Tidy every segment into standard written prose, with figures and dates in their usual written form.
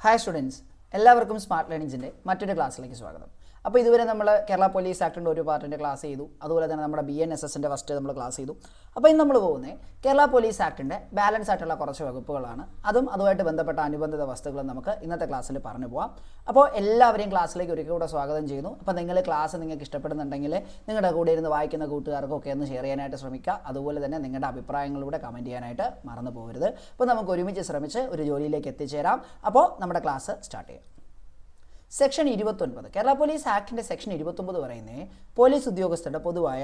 Hi students, എല്ലാവർക്കും smart ലേണിംഗ്സിൻ്റെ മറ്റൊരു ക്ലാസ്സിലേക്ക് സ്വാഗതം. അപ്പോൾ ഇതുവരെ നമ്മൾ കേരള പോലീസ് ആക്ടിൻ്റെ ഒരു പാർട്ടിൻ്റെ ക്ലാസ് ചെയ്തു. അതുപോലെ തന്നെ നമ്മുടെ BNSSൻ്റെ ഫസ്റ്റ് നമ്മൾ ക്ലാസ് ചെയ്തു. അപ്പോൾ ഇന്ന് നമ്മൾ പോകുന്നത് കേരള പോലീസ് ആക്ടിൻ്റെ ബാലൻസ് ആയിട്ടുള്ള കുറച്ച് വകുപ്പുകളാണ്. അതുമായിട്ട് ബന്ധപ്പെട്ട അനുബന്ധിത വസ്തുക്കൾ നമുക്ക് ഇന്നത്തെ ക്ലാസ്സിൽ പറഞ്ഞു പോകാം. അപ്പോൾ എല്ലാവരെയും ക്ലാസ്സിലേക്ക് ഒരിക്കൽ കൂടെ സ്വാഗതം ചെയ്യുന്നു. അപ്പോൾ നിങ്ങൾക്ക് ഇഷ്ടപ്പെടുന്നുണ്ടെങ്കിൽ നിങ്ങളുടെ കൂടെ ഇരുന്ന് വായിക്കുന്ന കൂട്ടുകാർക്കൊക്കെ ഒന്ന് ഷെയർ ചെയ്യാനായിട്ട് ശ്രമിക്കുക. അതുപോലെ തന്നെ നിങ്ങളുടെ അഭിപ്രായങ്ങളിലൂടെ കമൻറ്റ് ചെയ്യാനായിട്ട് മറന്നു പോകരുത്. അപ്പോൾ നമുക്ക് ഒരുമിച്ച് ശ്രമിച്ച് ഒരു ജോലിയിലേക്ക് എത്തിച്ചേരാം. അപ്പോൾ നമ്മുടെ ക്ലാസ് സ്റ്റാർട്ട് ചെയ്യാം. സെക്ഷൻ 29 കേരള പോലീസ് ആക്ടിൻ്റെ സെക്ഷൻ 29 പറയുന്നത് പോലീസ് ഉദ്യോഗസ്ഥരുടെ പൊതുവായ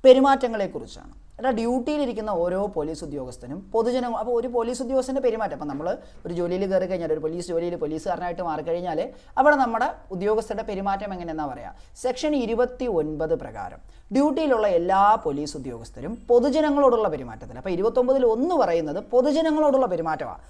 പെരുമാറ്റങ്ങളെക്കുറിച്ചാണ്. ഡ്യൂട്ടിയിലിരിക്കുന്ന ഓരോ പോലീസ് ഉദ്യോഗസ്ഥനും പൊതുജനം. അപ്പോൾ ഒരു പോലീസ് ഉദ്യോഗസ്ഥൻ്റെ പെരുമാറ്റം, അപ്പോൾ നമ്മൾ ഒരു ജോലിയിൽ കയറി കഴിഞ്ഞാൽ, ഒരു പോലീസ് ജോലിയിൽ പോലീസുകാരനായിട്ട് മാറിക്കഴിഞ്ഞാൽ അവിടെ നമ്മുടെ ഉദ്യോഗസ്ഥരുടെ പെരുമാറ്റം എങ്ങനെയെന്നാ പറയുക. സെക്ഷൻ 29 പ്രകാരം ഡ്യൂട്ടിയിലുള്ള എല്ലാ പോലീസ് ഉദ്യോഗസ്ഥരും പൊതുജനങ്ങളോടുള്ള പെരുമാറ്റത്തിൽ, അപ്പോൾ 29 പറയുന്നത് പൊതുജനങ്ങളോടുള്ള പെരുമാറ്റമാണ്.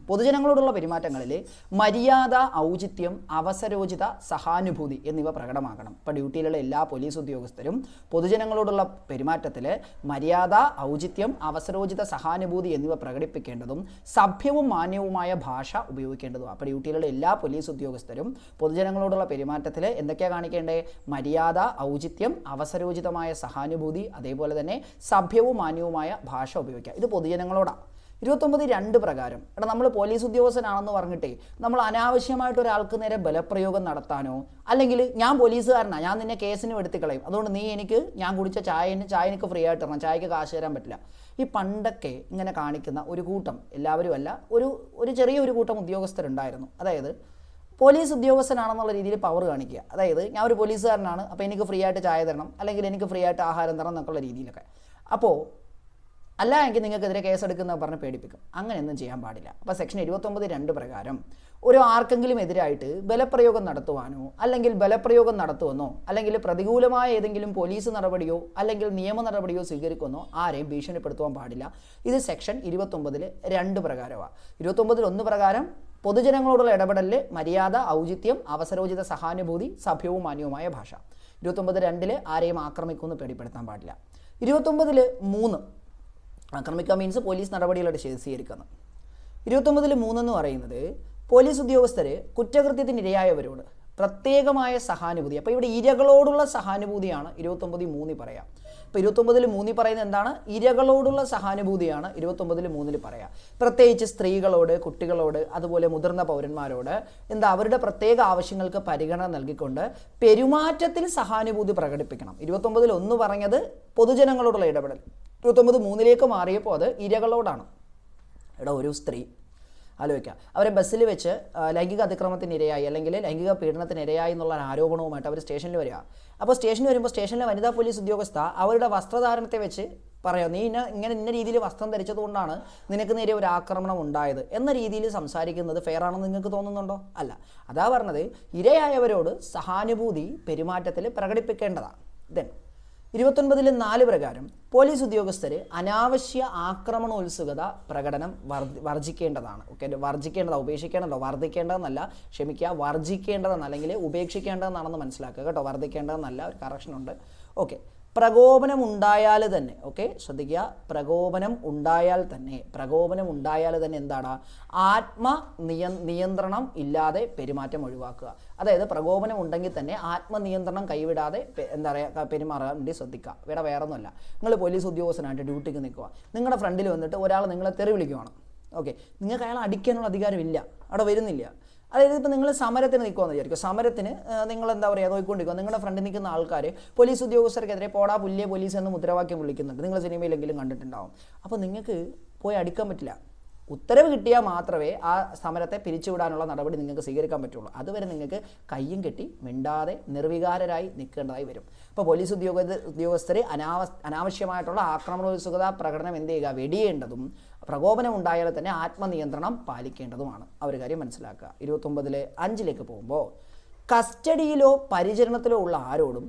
പൊതുജനങ്ങളോടുള്ള പെരുമാറ്റങ്ങളിൽ മര്യാദ, ഔചിത്യം, അവസരോചിത, സഹാനുഭൂതി എന്നിവ പ്രകടമാക്കണം. ഇപ്പോൾ ഡ്യൂട്ടിയിലുള്ള എല്ലാ പോലീസ് ഉദ്യോഗസ്ഥരും പൊതുജനങ്ങളോടുള്ള പെരുമാറ്റത്തിൽ മര്യാദ, ഔചിത്യം, അവസരോചിത, സഹാനുഭൂതി എന്നിവ പ്രകടിപ്പിക്കേണ്ടതും സഭ്യവും മാന്യവുമായ ഭാഷ ഉപയോഗിക്കേണ്ടതും. അപ്പോൾ ഡ്യൂട്ടിയിലുള്ള എല്ലാ പോലീസ് ഉദ്യോഗസ്ഥരും പൊതുജനങ്ങളോടുള്ള പെരുമാറ്റത്തിൽ എന്തൊക്കെയാണ് കാണിക്കേണ്ടത്? മര്യാദ, ഔചിത്യം, അവസരോചിതമായ സഹാനുഭൂതി, അതേപോലെ തന്നെ സഭ്യവും മാന്യവുമായ ഭാഷ ഉപയോഗിക്കുക. ഇത് പൊതുജനങ്ങളോടാണ്. 29(2) പ്രകാരം നമ്മൾ പോലീസ് ഉദ്യോഗസ്ഥനാണെന്ന് പറഞ്ഞിട്ടേ നമ്മൾ അനാവശ്യമായിട്ട് ഒരാൾക്ക് നേരെ ബലപ്രയോഗം നടത്താനോ, അല്ലെങ്കിൽ ഞാൻ പോലീസുകാരനാണ്, ഞാൻ നിന്നെ കേസിന് എടുത്തിക്കളയും, അതുകൊണ്ട് ഞാൻ കുടിച്ച ചായ എനിക്ക് ഫ്രീ ആയിട്ട് തരണം, ചായക്ക് കാശ് തരാൻ പറ്റില്ല. ഈ പണ്ടൊക്കെ ഇങ്ങനെ കാണിക്കുന്ന ഒരു കൂട്ടം, എല്ലാവരും അല്ല, ഒരു ചെറിയൊരു കൂട്ടം ഉദ്യോഗസ്ഥരുണ്ടായിരുന്നു. അതായത് പോലീസ് ഉദ്യോഗസ്ഥനാണെന്നുള്ള രീതിയിൽ പവർ കാണിക്കുക. അതായത് ഞാൻ ഒരു പോലീസുകാരനാണ്, അപ്പോൾ എനിക്ക് ഫ്രീ ആയിട്ട് ചായ തരണം, അല്ലെങ്കിൽ എനിക്ക് ഫ്രീ ആയിട്ട് ആഹാരം തരണം എന്നൊക്കെയുള്ള രീതിയിലൊക്കെ. അപ്പോൾ അല്ല എങ്കിൽ നിങ്ങൾക്കെതിരെ കേസെടുക്കുന്ന പറഞ്ഞ് പേടിപ്പിക്കും. അങ്ങനെയൊന്നും ചെയ്യാൻ പാടില്ല. അപ്പോൾ സെക്ഷൻ 29(2) പ്രകാരം ആർക്കെങ്കിലും എതിരായിട്ട് ബലപ്രയോഗം നടത്തുവാനോ, അല്ലെങ്കിൽ ബലപ്രയോഗം നടത്തുമെന്നോ, അല്ലെങ്കിൽ പ്രതികൂലമായ ഏതെങ്കിലും പോലീസ് നടപടിയോ അല്ലെങ്കിൽ നിയമ നടപടിയോ സ്വീകരിക്കുമെന്നോ ആരെയും ഭീഷണിപ്പെടുത്തുവാൻ പാടില്ല. ഇത് സെക്ഷൻ 29(2) പ്രകാരമാണ്. 29(1) പ്രകാരം പൊതുജനങ്ങളോടുള്ള ഇടപെടലിൽ മര്യാദ, ഔചിത്യം, അവസരോചിത, സഹാനുഭൂതി, സഭ്യവും മാന്യവുമായ ഭാഷ. 29(2) ആരെയും ആക്രമിക്കുമെന്ന് പേടിപ്പെടുത്താൻ പാടില്ല. 29(3) ആക്രമിക്കുക മീൻസ് പോലീസ് നടപടികളായിട്ട് സ്വീകരിക്കുന്നത്. 29(3) എന്ന് പറയുന്നത് പോലീസ് ഉദ്യോഗസ്ഥർ കുറ്റകൃത്യത്തിനിരയായവരോട് പ്രത്യേകമായ സഹാനുഭൂതി. അപ്പോൾ ഇവിടെ ഇരകളോടുള്ള സഹാനുഭൂതിയാണ് 29(3) പറയാം. ഇപ്പോൾ 29(3) പറയുന്നത് എന്താണ്? ഇരകളോടുള്ള സഹാനുഭൂതിയാണ് 29(3) പറയാം. പ്രത്യേകിച്ച് സ്ത്രീകളോട്, കുട്ടികളോട്, അതുപോലെ മുതിർന്ന പൗരന്മാരോട് അവരുടെ പ്രത്യേക ആവശ്യങ്ങൾക്ക് പരിഗണന നൽകിക്കൊണ്ട് പെരുമാറ്റത്തിൽ സഹാനുഭൂതി പ്രകടിപ്പിക്കണം. 29(1) പറഞ്ഞത് പൊതുജനങ്ങളോടുള്ള ഇടപെടൽ. 29(3) മാറിയപ്പോൾ അത് ഇരകളോടാണ്. ഒരു സ്ത്രീ ആലോചിക്കുക, അവരെ ബസ്സിൽ വെച്ച് ലൈംഗിക അതിക്രമത്തിനിരയായി അല്ലെങ്കിൽ ലൈംഗിക പീഡനത്തിനിരയായി എന്നുള്ള ആരോപണവുമായിട്ട് അവർ സ്റ്റേഷനിൽ വരിക. അപ്പോൾ സ്റ്റേഷനിൽ വരുമ്പോൾ സ്റ്റേഷനിലെ വനിതാ പോലീസ് ഉദ്യോഗസ്ഥ അവരുടെ വസ്ത്രധാരണത്തെ വെച്ച് പറയാം, നീ ഇന്ന രീതിയിൽ വസ്ത്രം ധരിച്ചതുകൊണ്ടാണ് നിനക്ക് നേരെ ഒരു ആക്രമണം ഉണ്ടായത് എന്ന രീതിയിൽ സംസാരിക്കുന്നത് ഫെയർ ആണെന്ന് നിങ്ങൾക്ക് തോന്നുന്നുണ്ടോ? അല്ല. അതാ പറഞ്ഞത്, ഇരയായവരോട് സഹാനുഭൂതി പെരുമാറ്റത്തിൽ പ്രകടിപ്പിക്കേണ്ടതാണ്. ദെൻ 29(4) പ്രകാരം പോലീസ് ഉദ്യോഗസ്ഥർ അനാവശ്യ ആക്രമണോത്സുകത പ്രകടനം വർജിക്കേണ്ടതാണ്. ഉപേക്ഷിക്കേണ്ടതോ വർദ്ധിക്കേണ്ടതെന്നല്ല, വർജിക്കേണ്ടതെന്ന് അല്ലെങ്കിൽ ഉപേക്ഷിക്കേണ്ടതെന്നാണെന്ന് മനസ്സിലാക്കുക കേട്ടോ. വർദ്ധിക്കേണ്ടതെന്നല്ല, ഒരു കറക്ഷനുണ്ട്. ഓക്കെ. പ്രകോപനം ഉണ്ടായാൽ തന്നെ, ശ്രദ്ധിക്കുക, പ്രകോപനം ഉണ്ടായാൽ തന്നെ എന്താണ്? നിയന്ത്രണം ഇല്ലാതെ പെരുമാറ്റം ഒഴിവാക്കുക. അതായത് പ്രകോപനം ഉണ്ടെങ്കിൽ തന്നെ ആത്മനിയന്ത്രണം കൈവിടാതെ പെരുമാറാൻ വേണ്ടി ശ്രദ്ധിക്കുക. ഇവിടെ വേറൊന്നുമല്ല, നിങ്ങൾ പോലീസ് ഉദ്യോഗസ്ഥനായിട്ട് ഡ്യൂട്ടിക്ക് നിൽക്കുക, നിങ്ങളുടെ ഫ്രണ്ടിൽ വന്നിട്ട് ഒരാൾ നിങ്ങളെ തെറി വിളിക്കുവാണ്. നിങ്ങൾക്ക് അയാളെ അടിക്കാനുള്ള അധികാരമില്ല, അവിടെ വരുന്നില്ല. അതായത് ഇപ്പോൾ നിങ്ങൾ സമരത്തിന് നിൽക്കുമെന്ന് വിചാരിക്കും. സമരത്തിന് നിങ്ങൾ നോക്കിക്കൊണ്ടിരിക്കുക, നിങ്ങളുടെ ഫ്രണ്ടിൽ നിൽക്കുന്ന ആൾക്കാർ പോലീസ് ഉദ്യോഗസ്ഥർക്കെതിരെ പോടാ പുല്ലിയെ പോലീസ് എന്ന് മുദ്രാവാക്യം വിളിക്കുന്നുണ്ട്. നിങ്ങൾ സിനിമയിലെങ്കിലും കണ്ടിട്ടുണ്ടാവും. അപ്പോൾ നിങ്ങൾക്ക് പോയി അടിക്കാൻ പറ്റില്ല. ഉത്തരവ് കിട്ടിയാൽ മാത്രമേ ആ സമരത്തെ പിരിച്ചുവിടാനുള്ള നടപടി നിങ്ങൾക്ക് സ്വീകരിക്കാൻ പറ്റുള്ളൂ. അതുവരെ നിങ്ങൾക്ക് കയ്യും കെട്ടി മിണ്ടാതെ നിർവികാരരായി നിൽക്കേണ്ടതായി വരും. ഇപ്പോൾ പോലീസ് ഉദ്യോഗസ്ഥർ അനാവശ്യമായിട്ടുള്ള ആക്രമണോത്സുകത പ്രകടനം വെടിയേണ്ടതും പ്രകോപനം ഉണ്ടായാൽ തന്നെ ആത്മനിയന്ത്രണം പാലിക്കേണ്ടതുമാണ്. ആ ഒരു കാര്യം മനസ്സിലാക്കുക. 29(5) പോകുമ്പോൾ കസ്റ്റഡിയിലോ പരിചരണത്തിലോ ഉള്ള ആരോടും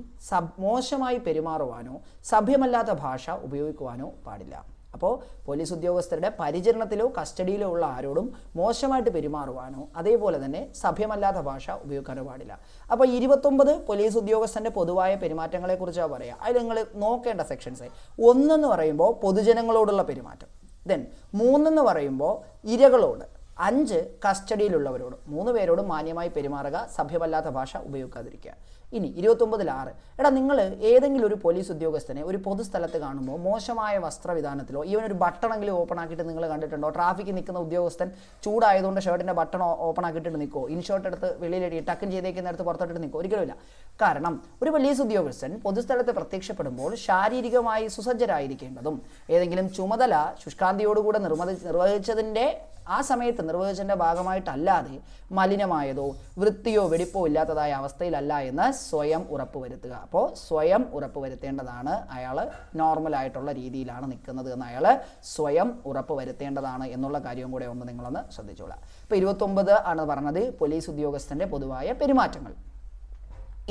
മോശമായി പെരുമാറുവാനോ സഭ്യമല്ലാത്ത ഭാഷ ഉപയോഗിക്കുവാനോ പാടില്ല. അപ്പോൾ പോലീസ് ഉദ്യോഗസ്ഥരുടെ പരിചരണത്തിലോ കസ്റ്റഡിയിലോ ഉള്ള ആരോടും മോശമായിട്ട് പെരുമാറുവാനോ അതേപോലെ തന്നെ സഭ്യമല്ലാത്ത ഭാഷ ഉപയോഗിക്കാനോ പാടില്ല. അപ്പോൾ 29 പോലീസ് ഉദ്യോഗസ്ഥൻ്റെ പൊതുവായ പെരുമാറ്റങ്ങളെക്കുറിച്ചാണ് പറയുക. അതിൽ നിങ്ങൾ നോക്കേണ്ട സെക്ഷൻസ് 1 എന്ന് പറയുമ്പോൾ പൊതുജനങ്ങളോടുള്ള പെരുമാറ്റം, ദെൻ 3 എന്ന് പറയുമ്പോൾ ഇരകളോട്, 5 കസ്റ്റഡിയിലുള്ളവരോട് 3 പേരോടും മാന്യമായി പെരുമാറുക, സഭ്യമല്ലാത്ത ഭാഷ ഉപയോഗിക്കാതിരിക്കുക. ഇനി 29 എടാ നിങ്ങൾ ഏതെങ്കിലും ഒരു പോലീസ് ഉദ്യോഗസ്ഥനെ ഒരു പൊതുസ്ഥലത്ത് കാണുമ്പോൾ മോശമായ വസ്ത്രവിധാനത്തിലോ ഇവനൊരു ബട്ടണെങ്കിലും ഓപ്പൺ ആക്കിയിട്ട് നിങ്ങൾ കണ്ടിട്ടുണ്ടോ? ട്രാഫിക്കിൽ നിൽക്കുന്ന ഉദ്യോഗസ്ഥൻ ചൂടായതുകൊണ്ട് ഷർട്ടിൻ്റെ ബട്ടൺ ഓപ്പൺ ആക്കിയിട്ട് നിൽക്കുമോ? ഇൻഷോർട്ട് എടുത്ത് വെളിയിലിട്ട് ടക്കൻ ചെയ്തേക്കുന്നിടത്ത് പുറത്തോട്ട് നിൽക്കുമോ? ഒരിക്കലുമില്ല. കാരണം ഒരു പോലീസ് ഉദ്യോഗസ്ഥൻ പൊതുസ്ഥലത്ത് പ്രത്യക്ഷപ്പെടുമ്പോൾ ശാരീരികമായി സുസജ്ജരായിരിക്കേണ്ടതും ഏതെങ്കിലും ചുമതല ശുഷ്കാന്തിയോടുകൂടെ നിർവഹിച്ചതിൻ്റെ ആ സമയത്ത് നിർവഹിച്ചതിൻ്റെ ഭാഗമായിട്ടല്ലാതെ മലിനമായതോ വൃത്തിയോ വെടിപ്പോ ഇല്ലാത്തതായ അവസ്ഥയിലല്ല എന്ന് സ്വയം ഉറപ്പുവരുത്തുക. അപ്പോൾ സ്വയം ഉറപ്പുവരുത്തേണ്ടതാണ്. അയാൾ നോർമലായിട്ടുള്ള രീതിയിലാണ് നിൽക്കുന്നത് എന്ന് അയാൾ സ്വയം ഉറപ്പുവരുത്തേണ്ടതാണ് എന്നുള്ള കാര്യവും കൂടെ ഒന്ന് നിങ്ങളൊന്ന് ശ്രദ്ധിച്ചോളാം. ഇപ്പോൾ 29 ആണ് പറഞ്ഞത് പോലീസ് ഉദ്യോഗസ്ഥൻ്റെ പൊതുവായ പെരുമാറ്റങ്ങൾ.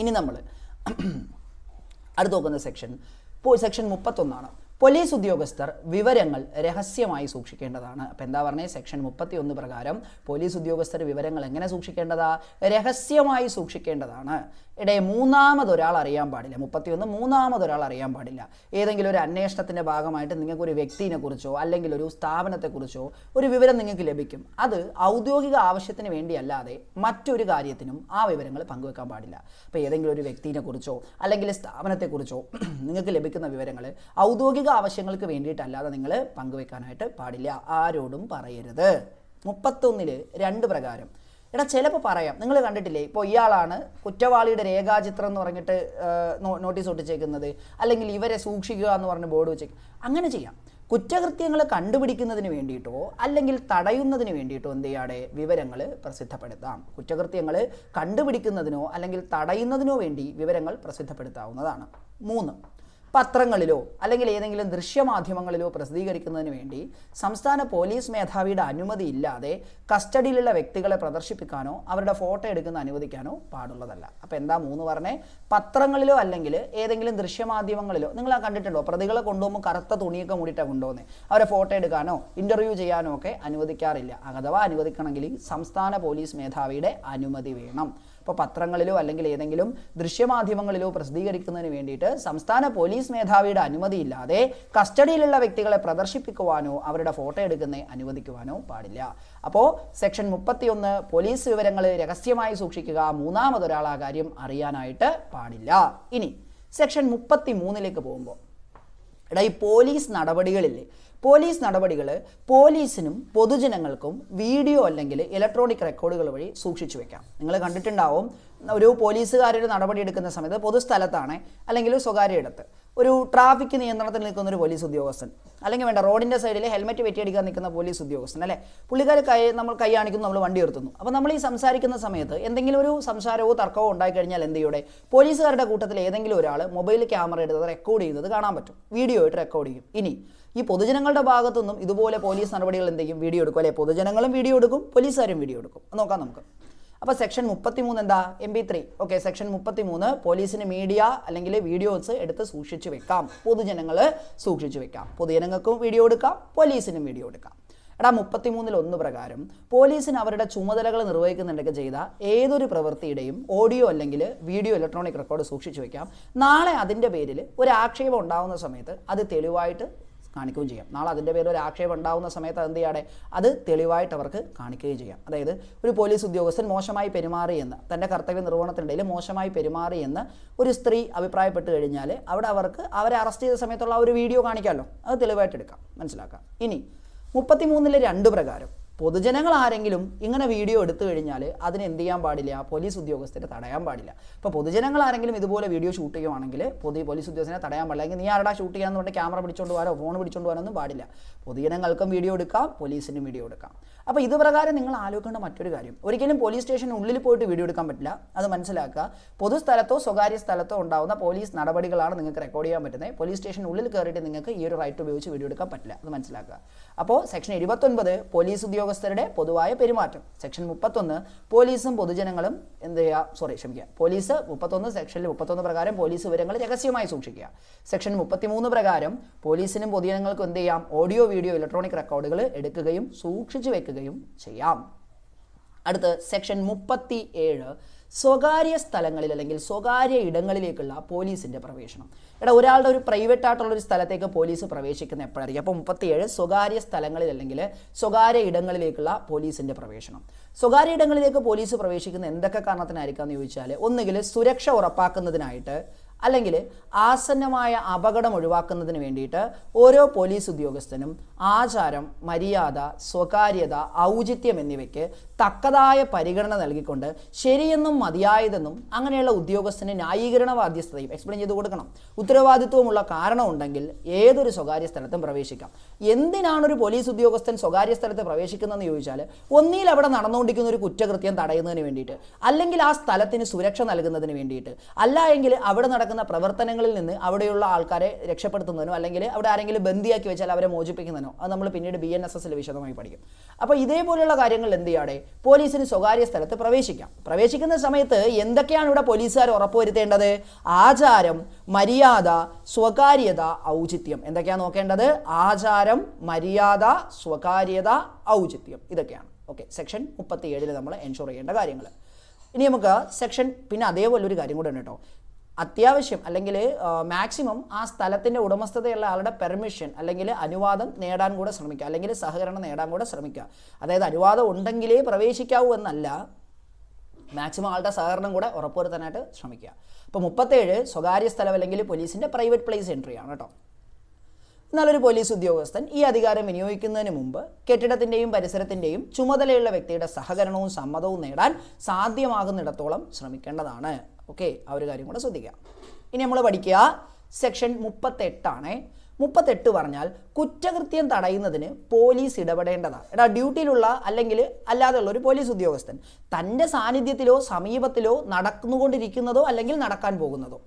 ഇനി നമ്മൾ അടുത്ത് നോക്കുന്ന സെക്ഷൻ 31 പോലീസ് ഉദ്യോഗസ്ഥർ വിവരങ്ങൾ രഹസ്യമായി സൂക്ഷിക്കേണ്ടതാണ്. അപ്പം എന്താ പറഞ്ഞത്? സെക്ഷൻ 31 പ്രകാരം പോലീസ് ഉദ്യോഗസ്ഥർ വിവരങ്ങൾ എങ്ങനെ സൂക്ഷിക്കേണ്ടതാ? രഹസ്യമായി സൂക്ഷിക്കേണ്ടതാണ്. മൂന്നാമതൊരാൾ അറിയാൻ പാടില്ല. 31 മൂന്നാമതൊരാൾ അറിയാൻ പാടില്ല. ഏതെങ്കിലും ഒരു അന്വേഷണത്തിൻ്റെ ഭാഗമായിട്ട് നിങ്ങൾക്കൊരു വ്യക്തിനെ കുറിച്ചോ അല്ലെങ്കിൽ ഒരു സ്ഥാപനത്തെക്കുറിച്ചോ ഒരു വിവരം നിങ്ങൾക്ക് ലഭിക്കും. അത് ഔദ്യോഗിക ആവശ്യത്തിന് വേണ്ടിയല്ലാതെ മറ്റൊരു കാര്യത്തിനും ആ വിവരങ്ങൾ പങ്കുവെക്കാൻ പാടില്ല. അപ്പോൾ ഏതെങ്കിലും ഒരു വ്യക്തിനെ കുറിച്ചോ അല്ലെങ്കിൽ സ്ഥാപനത്തെക്കുറിച്ചോ നിങ്ങൾക്ക് ലഭിക്കുന്ന വിവരങ്ങൾ ഔദ്യോഗിക ആവശ്യങ്ങൾക്ക് വേണ്ടിയിട്ടല്ലാതെ നിങ്ങൾ പങ്കുവെക്കാനായിട്ട് പാടില്ല. ആരോടും പറയരുത്. 31 പ്രകാരം ചിലപ്പോൾ പറയാം, നിങ്ങൾ കണ്ടിട്ടില്ലേ, ഇപ്പോൾ ഇയാളാണ് കുറ്റവാളിയുടെ രേഖാചിത്രം എന്ന് പറഞ്ഞിട്ട് നോട്ടീസ് ഒട്ടിച്ചേക്കുന്നത്, അല്ലെങ്കിൽ ഇവരെ സൂക്ഷിക്കുക എന്ന് പറഞ്ഞ് ബോർഡ് വെച്ചേക്കും. അങ്ങനെ ചെയ്യാം. കുറ്റകൃത്യങ്ങൾ കണ്ടുപിടിക്കുന്നതിന് വേണ്ടിയിട്ടോ അല്ലെങ്കിൽ തടയുന്നതിന് വേണ്ടിയിട്ടോ എന്ത് ചെയ്യാതെ വിവരങ്ങൾ പ്രസിദ്ധപ്പെടുത്താം. കുറ്റകൃത്യങ്ങൾ കണ്ടുപിടിക്കുന്നതിനോ അല്ലെങ്കിൽ തടയുന്നതിനോ വേണ്ടി വിവരങ്ങൾ പ്രസിദ്ധപ്പെടുത്താവുന്നതാണ്. 3 പത്രങ്ങളിലോ അല്ലെങ്കിൽ ഏതെങ്കിലും ദൃശ്യമാധ്യമങ്ങളിലോ പ്രസിദ്ധീകരിക്കുന്നതിന് വേണ്ടി സംസ്ഥാന പോലീസ് മേധാവിയുടെ അനുമതി ഇല്ലാതെ കസ്റ്റഡിയിലുള്ള വ്യക്തികളെ പ്രദർശിപ്പിക്കാനോ അവരുടെ ഫോട്ടോ എടുക്കുന്ന അനുവദിക്കാനോ പാടുള്ളതല്ല. അപ്പോൾ എന്താ 3 പറഞ്ഞേ? പത്രങ്ങളിലോ അല്ലെങ്കിൽ ഏതെങ്കിലും ദൃശ്യമാധ്യമങ്ങളിലോ നിങ്ങൾ കണ്ടിട്ടുണ്ടോ? പ്രതികളെ കൊണ്ടുപോകുമ്പോൾ കറുത്ത തുണിയൊക്കെ മൂടിയിട്ടാണ് കൊണ്ടുപോകുന്നത്. അവരെ ഫോട്ടോ എടുക്കാനോ ഇൻ്റർവ്യൂ ചെയ്യാനോ ഒക്കെ അനുവദിക്കാറില്ല. അഥവാ അനുവദിക്കണമെങ്കിൽ സംസ്ഥാന പോലീസ് മേധാവിയുടെ അനുമതി വേണം. ഇപ്പോൾ പത്രങ്ങളിലോ അല്ലെങ്കിൽ ഏതെങ്കിലും ദൃശ്യമാധ്യമങ്ങളിലോ പ്രസിദ്ധീകരിക്കുന്നതിന് വേണ്ടിയിട്ട് സംസ്ഥാന പോലീസ് മേധാവിയുടെ അനുമതിയില്ലാതെ കസ്റ്റഡിയിലുള്ള വ്യക്തികളെ പ്രദർശിപ്പിക്കുവാനോ അവരുടെ ഫോട്ടോ എടുക്കുന്ന അനുവദിക്കുവാനോ പാടില്ല. അപ്പോൾ സെക്ഷൻ 31 പോലീസ് വിവരങ്ങൾ രഹസ്യമായി സൂക്ഷിക്കുക. മൂന്നാമതൊരാൾ ആ കാര്യം അറിയാനായിട്ട് പാടില്ല. ഇനി സെക്ഷൻ 33 പോകുമ്പോൾ ഈ പോലീസ് നടപടികളില്ലേ, പോലീസ് നടപടികൾ പോലീസിനും പൊതുജനങ്ങൾക്കും വീഡിയോ അല്ലെങ്കിൽ ഇലക്ട്രോണിക് റെക്കോർഡുകൾ വഴി സൂക്ഷിച്ചു വെക്കാം. നിങ്ങൾ കണ്ടിട്ടുണ്ടാവും, ഒരു പോലീസുകാരൊരു നടപടി എടുക്കുന്ന സമയത്ത് പൊതുസ്ഥലത്താണ് അല്ലെങ്കിൽ സ്വകാര്യ ഇടത്ത് ഒരു ട്രാഫിക് നിയന്ത്രണത്തിൽ നിൽക്കുന്ന ഒരു പോലീസ് ഉദ്യോഗസ്ഥൻ, അല്ലെങ്കിൽ വേണ്ട റോഡിൻ്റെ സൈഡിൽ ഹെൽമെറ്റ് വെട്ടിയടിക്കാൻ നിൽക്കുന്ന പോലീസ് ഉദ്യോഗസ്ഥൻ, അല്ലേ, പുള്ളിക്കാർ നമ്മൾ കൈ കാണിക്കുന്നു, നമ്മൾ വണ്ടി നിർത്തുന്നു. അപ്പോൾ നമ്മൾ ഈ സംസാരിക്കുന്ന സമയത്ത് എന്തെങ്കിലും ഒരു സംസാരമോ തർക്കമോ ഉണ്ടായിക്കഴിഞ്ഞാൽ എന്ത് ചെയ്യൂടെ? പോലീസുകാരുടെ കൂട്ടത്തിൽ ഏതെങ്കിലും ഒരാൾ മൊബൈൽ ക്യാമറ എടുത്ത് റെക്കോർഡ് ചെയ്യുന്നത് കാണാൻ പറ്റും, വീഡിയോ ആയിട്ട് റെക്കോർഡ് ചെയ്യും. ഇനി ഈ പൊതുജനങ്ങളുടെ ഭാഗത്തുനിന്നും ഇതുപോലെ പോലീസ് നടപടികൾ എന്ത് ചെയ്യും? വീഡിയോ എടുക്കും, അല്ലെ? പൊതുജനങ്ങളും വീഡിയോ എടുക്കും, പോലീസുകാരും വീഡിയോ എടുക്കും. നോക്കാം നമുക്ക്. അപ്പോൾ സെക്ഷൻ 33 എന്താ? MP3. ഓക്കെ, സെക്ഷൻ 33 പോലീസിന് മീഡിയ അല്ലെങ്കിൽ വീഡിയോസ് എടുത്ത് സൂക്ഷിച്ചു വെക്കാം, പൊതുജനങ്ങൾ സൂക്ഷിച്ചു വെക്കാം. പൊതുജനങ്ങൾക്കും വീഡിയോ എടുക്കാം, പോലീസിനും വീഡിയോ എടുക്കാം. 33 പ്രകാരം പോലീസിന് അവരുടെ ചുമതലകൾ നിർവഹിക്കുന്നുണ്ടൊക്കെ ചെയ്ത ഏതൊരു പ്രവൃത്തിയുടെയും ഓഡിയോ അല്ലെങ്കിൽ വീഡിയോ ഇലക്ട്രോണിക് റെക്കോർഡ് സൂക്ഷിച്ചു വെക്കാം. നാളെ അതിൻ്റെ പേരിൽ ഒരു ആക്ഷേപം ഉണ്ടാകുന്ന സമയത്ത് അത് തെളിവായിട്ട് കാണിക്കുകയും ചെയ്യാം. നാളെ അതിൻ്റെ പേരിൽ ഒരു ആക്ഷേപം ഉണ്ടാകുന്ന സമയത്ത് എന്ത് ചെയ്യാതെ അത് തെളിവായിട്ട് അവർക്ക് കാണിക്കുകയും ചെയ്യാം. അതായത് ഒരു പോലീസ് ഉദ്യോഗസ്ഥൻ മോശമായി പെരുമാറിയെന്ന്, തൻ്റെ കർത്തവ്യ നിർവഹണത്തിനിടയിൽ മോശമായി പെരുമാറിയെന്ന് ഒരു സ്ത്രീ അഭിപ്രായപ്പെട്ട് കഴിഞ്ഞാൽ അവിടെ അവരെ അറസ്റ്റ് ചെയ്ത സമയത്തുള്ള ആ ഒരു വീഡിയോ കാണിക്കാമല്ലോ, അത് തെളിവായിട്ട് എടുക്കാം, മനസ്സിലാക്കാം. ഇനി 33 2 പ്രകാരം പൊതുജനങ്ങൾ ആരെങ്കിലും ഇങ്ങനെ വീഡിയോ എടുത്തു കഴിഞ്ഞാൽ അതിന് എന്ത് ചെയ്യാൻ പാടില്ല? പോലീസ് ഉദ്യോഗസ്ഥരെ തടയാൻ പാടില്ല. ഇപ്പോൾ പൊതുജനങ്ങൾ ആരെങ്കിലും ഇതുപോലെ വീഡിയോ ഷൂട്ട് ചെയ്യുവാണെങ്കിൽ പോലീസ് ഉദ്യോഗസ്ഥനെ തടയാൻ പാടില്ല. അല്ലെങ്കിൽ നീ ആരുടെ ഷൂട്ട് ചെയ്യാന്ന് പറഞ്ഞാൽ ക്യാമറ പിടിച്ചുകൊണ്ട് പോകാനോ ഫോൺ പിടിച്ചുകൊണ്ട് പോകാനൊന്നും പാടില്ല. പൊതുജനങ്ങൾക്കും വീഡിയോ എടുക്കാം, പോലീസിനും വീഡിയോ എടുക്കാം. അപ്പോൾ ഇത് പ്രകാരം നിങ്ങൾ ആലോചിക്കേണ്ട മറ്റൊരു കാര്യം, ഒരിക്കലും പോലീസ് സ്റ്റേഷനുള്ളിൽ പോയിട്ട് വീഡിയോ എടുക്കാൻ പറ്റില്ല, അത് മനസ്സിലാക്കുക. പൊതുസ്ഥലത്തോ സ്വകാര്യ സ്ഥലത്തോ ഉണ്ടാകുന്ന പോലീസ് നടപടികളാണ് നിങ്ങൾക്ക് റെക്കോർഡ് ചെയ്യാൻ പറ്റുന്നത്. പോലീസ് സ്റ്റേഷനുള്ളിൽ കയറിയിട്ട് നിങ്ങൾക്ക് ഈ ഒരു റൈറ്റ് ഉപയോഗിച്ച് വീഡിയോ എടുക്കാൻ പറ്റില്ല, അത് മനസ്സിലാക്കുക. അപ്പോൾ സെക്ഷൻ 29 പോലീസ് ഉദ്യോഗസ്ഥരുടെ പൊതുവായ പെരുമാറ്റം. സെക്ഷൻ 31 പോലീസും പൊതുജനങ്ങളും എന്ത് ചെയ്യുക? പോലീസ് 31 സെക്ഷനിൽ 31 പ്രകാരം പോലീസ് വിവരങ്ങൾ രഹസ്യമായി സൂക്ഷിക്കുക. സെക്ഷൻ 33 പ്രകാരം പോലീസിനും പൊതുജനങ്ങൾക്കും എന്ത് ചെയ്യാം? ഓഡിയോ വീഡിയോ ഇലക്ട്രോണിക് റെക്കോർഡുകൾ എടുക്കുകയും സൂക്ഷിച്ചു വെക്കുകയും ചെയ്യാം. അടുത്ത് സെക്ഷൻ 37 സ്വകാര്യ സ്ഥലങ്ങളിൽ അല്ലെങ്കിൽ സ്വകാര്യ ഇടങ്ങളിലേക്കുള്ള പോലീസിൻ്റെ പ്രവേശനം. ഒരാളുടെ ഒരു പ്രൈവറ്റ് ആയിട്ടുള്ള ഒരു സ്ഥലത്തേക്ക് പോലീസ് പ്രവേശിക്കുന്ന എപ്പോഴായിരിക്കും? അപ്പോൾ 37 സ്വകാര്യ സ്ഥലങ്ങളിൽ അല്ലെങ്കിൽ സ്വകാര്യ ഇടങ്ങളിലേക്കുള്ള പോലീസിൻ്റെ പ്രവേശനം. സ്വകാര്യ ഇടങ്ങളിലേക്ക് പോലീസ് പ്രവേശിക്കുന്ന എന്തൊക്കെ കാരണത്തിനായിരിക്കാം എന്ന് ചോദിച്ചാൽ, ഒന്നുകിൽ സുരക്ഷ ഉറപ്പാക്കുന്നതിനായിട്ട്, അല്ലെങ്കിൽ ആസന്നമായ അപകടം ഒഴിവാക്കുന്നതിന് വേണ്ടിയിട്ട് ഓരോ പോലീസ് ഉദ്യോഗസ്ഥനും ആചാരം, മര്യാദ, സ്വകാര്യത, ഔചിത്യം എന്നിവയ്ക്ക് തക്കതായ പരിഗണന നൽകിക്കൊണ്ട് ശരിയെന്നും മതിയായതെന്നും അങ്ങനെയുള്ള ഉദ്യോഗസ്ഥന് ന്യായീകരണ ബാധ്യസ്ഥതയും എക്സ്പ്ലെയിൻ ചെയ്ത് കൊടുക്കണം. ഉത്തരവാദിത്വമുള്ള കാരണമുണ്ടെങ്കിൽ ഏതൊരു സ്വകാര്യ സ്ഥലത്തും പ്രവേശിക്കാം. എന്തിനാണ് ഒരു പോലീസ് ഉദ്യോഗസ്ഥൻ സ്വകാര്യ സ്ഥലത്ത് പ്രവേശിക്കുന്നതെന്ന് ചോദിച്ചാൽ, ഒന്നിൽ അവിടെ നടന്നുകൊണ്ടിരിക്കുന്ന ഒരു കുറ്റകൃത്യം തടയുന്നതിന് വേണ്ടിയിട്ട്, അല്ലെങ്കിൽ ആ സ്ഥലത്തിന് സുരക്ഷ നൽകുന്നതിന് വേണ്ടിയിട്ട്, അല്ല എങ്കിൽ അവിടെ നടക്കുന്ന പ്രവർത്തനങ്ങളിൽ നിന്ന് അവിടെയുള്ള ആൾക്കാരെ രക്ഷപ്പെടുത്തുന്നതിനോ, അല്ലെങ്കിൽ അവിടെ ആരെങ്കിലും ബന്ദിയാക്കി വെച്ചാൽ അവരെ മോചിപ്പിക്കുന്നതിനോ, അത് നമ്മൾ പിന്നീട് BNSSൽ വിശദമായി പഠിക്കും. അപ്പോൾ ഇതേപോലെയുള്ള കാര്യങ്ങൾ എന്ത് ചെയ്യാതെ പോലീസിന് സ്വകാര്യ സ്ഥലത്ത് പ്രവേശിക്കാം. പ്രവേശിക്കുന്ന സമയത്ത് എന്തൊക്കെയാണ് ഇവിടെ പോലീസുകാർ ഉറപ്പുവരുത്തേണ്ടത്? ആചാരം, മര്യാദ, സ്വകാര്യത, ഔചിത്യം. എന്തൊക്കെയാണ് നോക്കേണ്ടത്? ആചാരം, മര്യാദ, സ്വകാര്യത, ഔചിത്യം. ഇതൊക്കെയാണ്. ഓക്കെ, സെക്ഷൻ 37 നമ്മൾ എൻഷുർ ചെയ്യേണ്ട കാര്യങ്ങൾ. ഇനി നമുക്ക് സെക്ഷൻ, പിന്നെ അതേപോലെ ഒരു കാര്യം കൂടെ ഉണ്ട് കേട്ടോ. അത്യാവശ്യം അല്ലെങ്കിൽ മാക്സിമം ആ സ്ഥലത്തിൻ്റെ ഉടമസ്ഥതയുള്ള ആളുടെ പെർമിഷൻ അല്ലെങ്കിൽ അനുവാദം നേടാൻ കൂടെ ശ്രമിക്കുക, അല്ലെങ്കിൽ സഹകരണം നേടാൻ കൂടെ ശ്രമിക്കുക. അതായത് അനുവാദം ഉണ്ടെങ്കിലേ പ്രവേശിക്കാവൂ എന്നല്ല, മാക്സിമം ആളുടെ സഹകരണം കൂടെ ഉറപ്പുവരുത്താനായിട്ട് ശ്രമിക്കുക. അപ്പോൾ 37 സ്വകാര്യ സ്ഥലം അല്ലെങ്കിൽ പോലീസിൻ്റെ പ്രൈവറ്റ് പ്ലേസ് എൻട്രി ആണ് കേട്ടോ. എന്നാൽ ഒരു പോലീസ് ഉദ്യോഗസ്ഥൻ ഈ അധികാരം വിനിയോഗിക്കുന്നതിന് മുമ്പ് കെട്ടിടത്തിൻ്റെയും പരിസരത്തിൻ്റെയും ചുമതലയുള്ള വ്യക്തിയുടെ സഹകരണവും സമ്മതവും നേടാൻ സാധ്യമാകുന്നിടത്തോളം ശ്രമിക്കേണ്ടതാണ്. ഓക്കെ, ആ ഒരു കാര്യം കൂടെ ശ്രദ്ധിക്കുക. ഇനി നമ്മൾ പഠിക്കുക സെക്ഷൻ 38 ആണ്. 38 പറഞ്ഞാൽ കുറ്റകൃത്യം തടയുന്നതിന് പോലീസ് ഇടപെടേണ്ടതാണ്. ഡ്യൂട്ടിയിലുള്ള അല്ലെങ്കിൽ അല്ലാതെയുള്ള ഒരു പോലീസ് ഉദ്യോഗസ്ഥൻ തൻ്റെ സാന്നിധ്യത്തിലോ സമീപത്തിലോ നടന്നുകൊണ്ടിരിക്കുന്നതോ അല്ലെങ്കിൽ നടക്കാൻ പോകുന്നതോ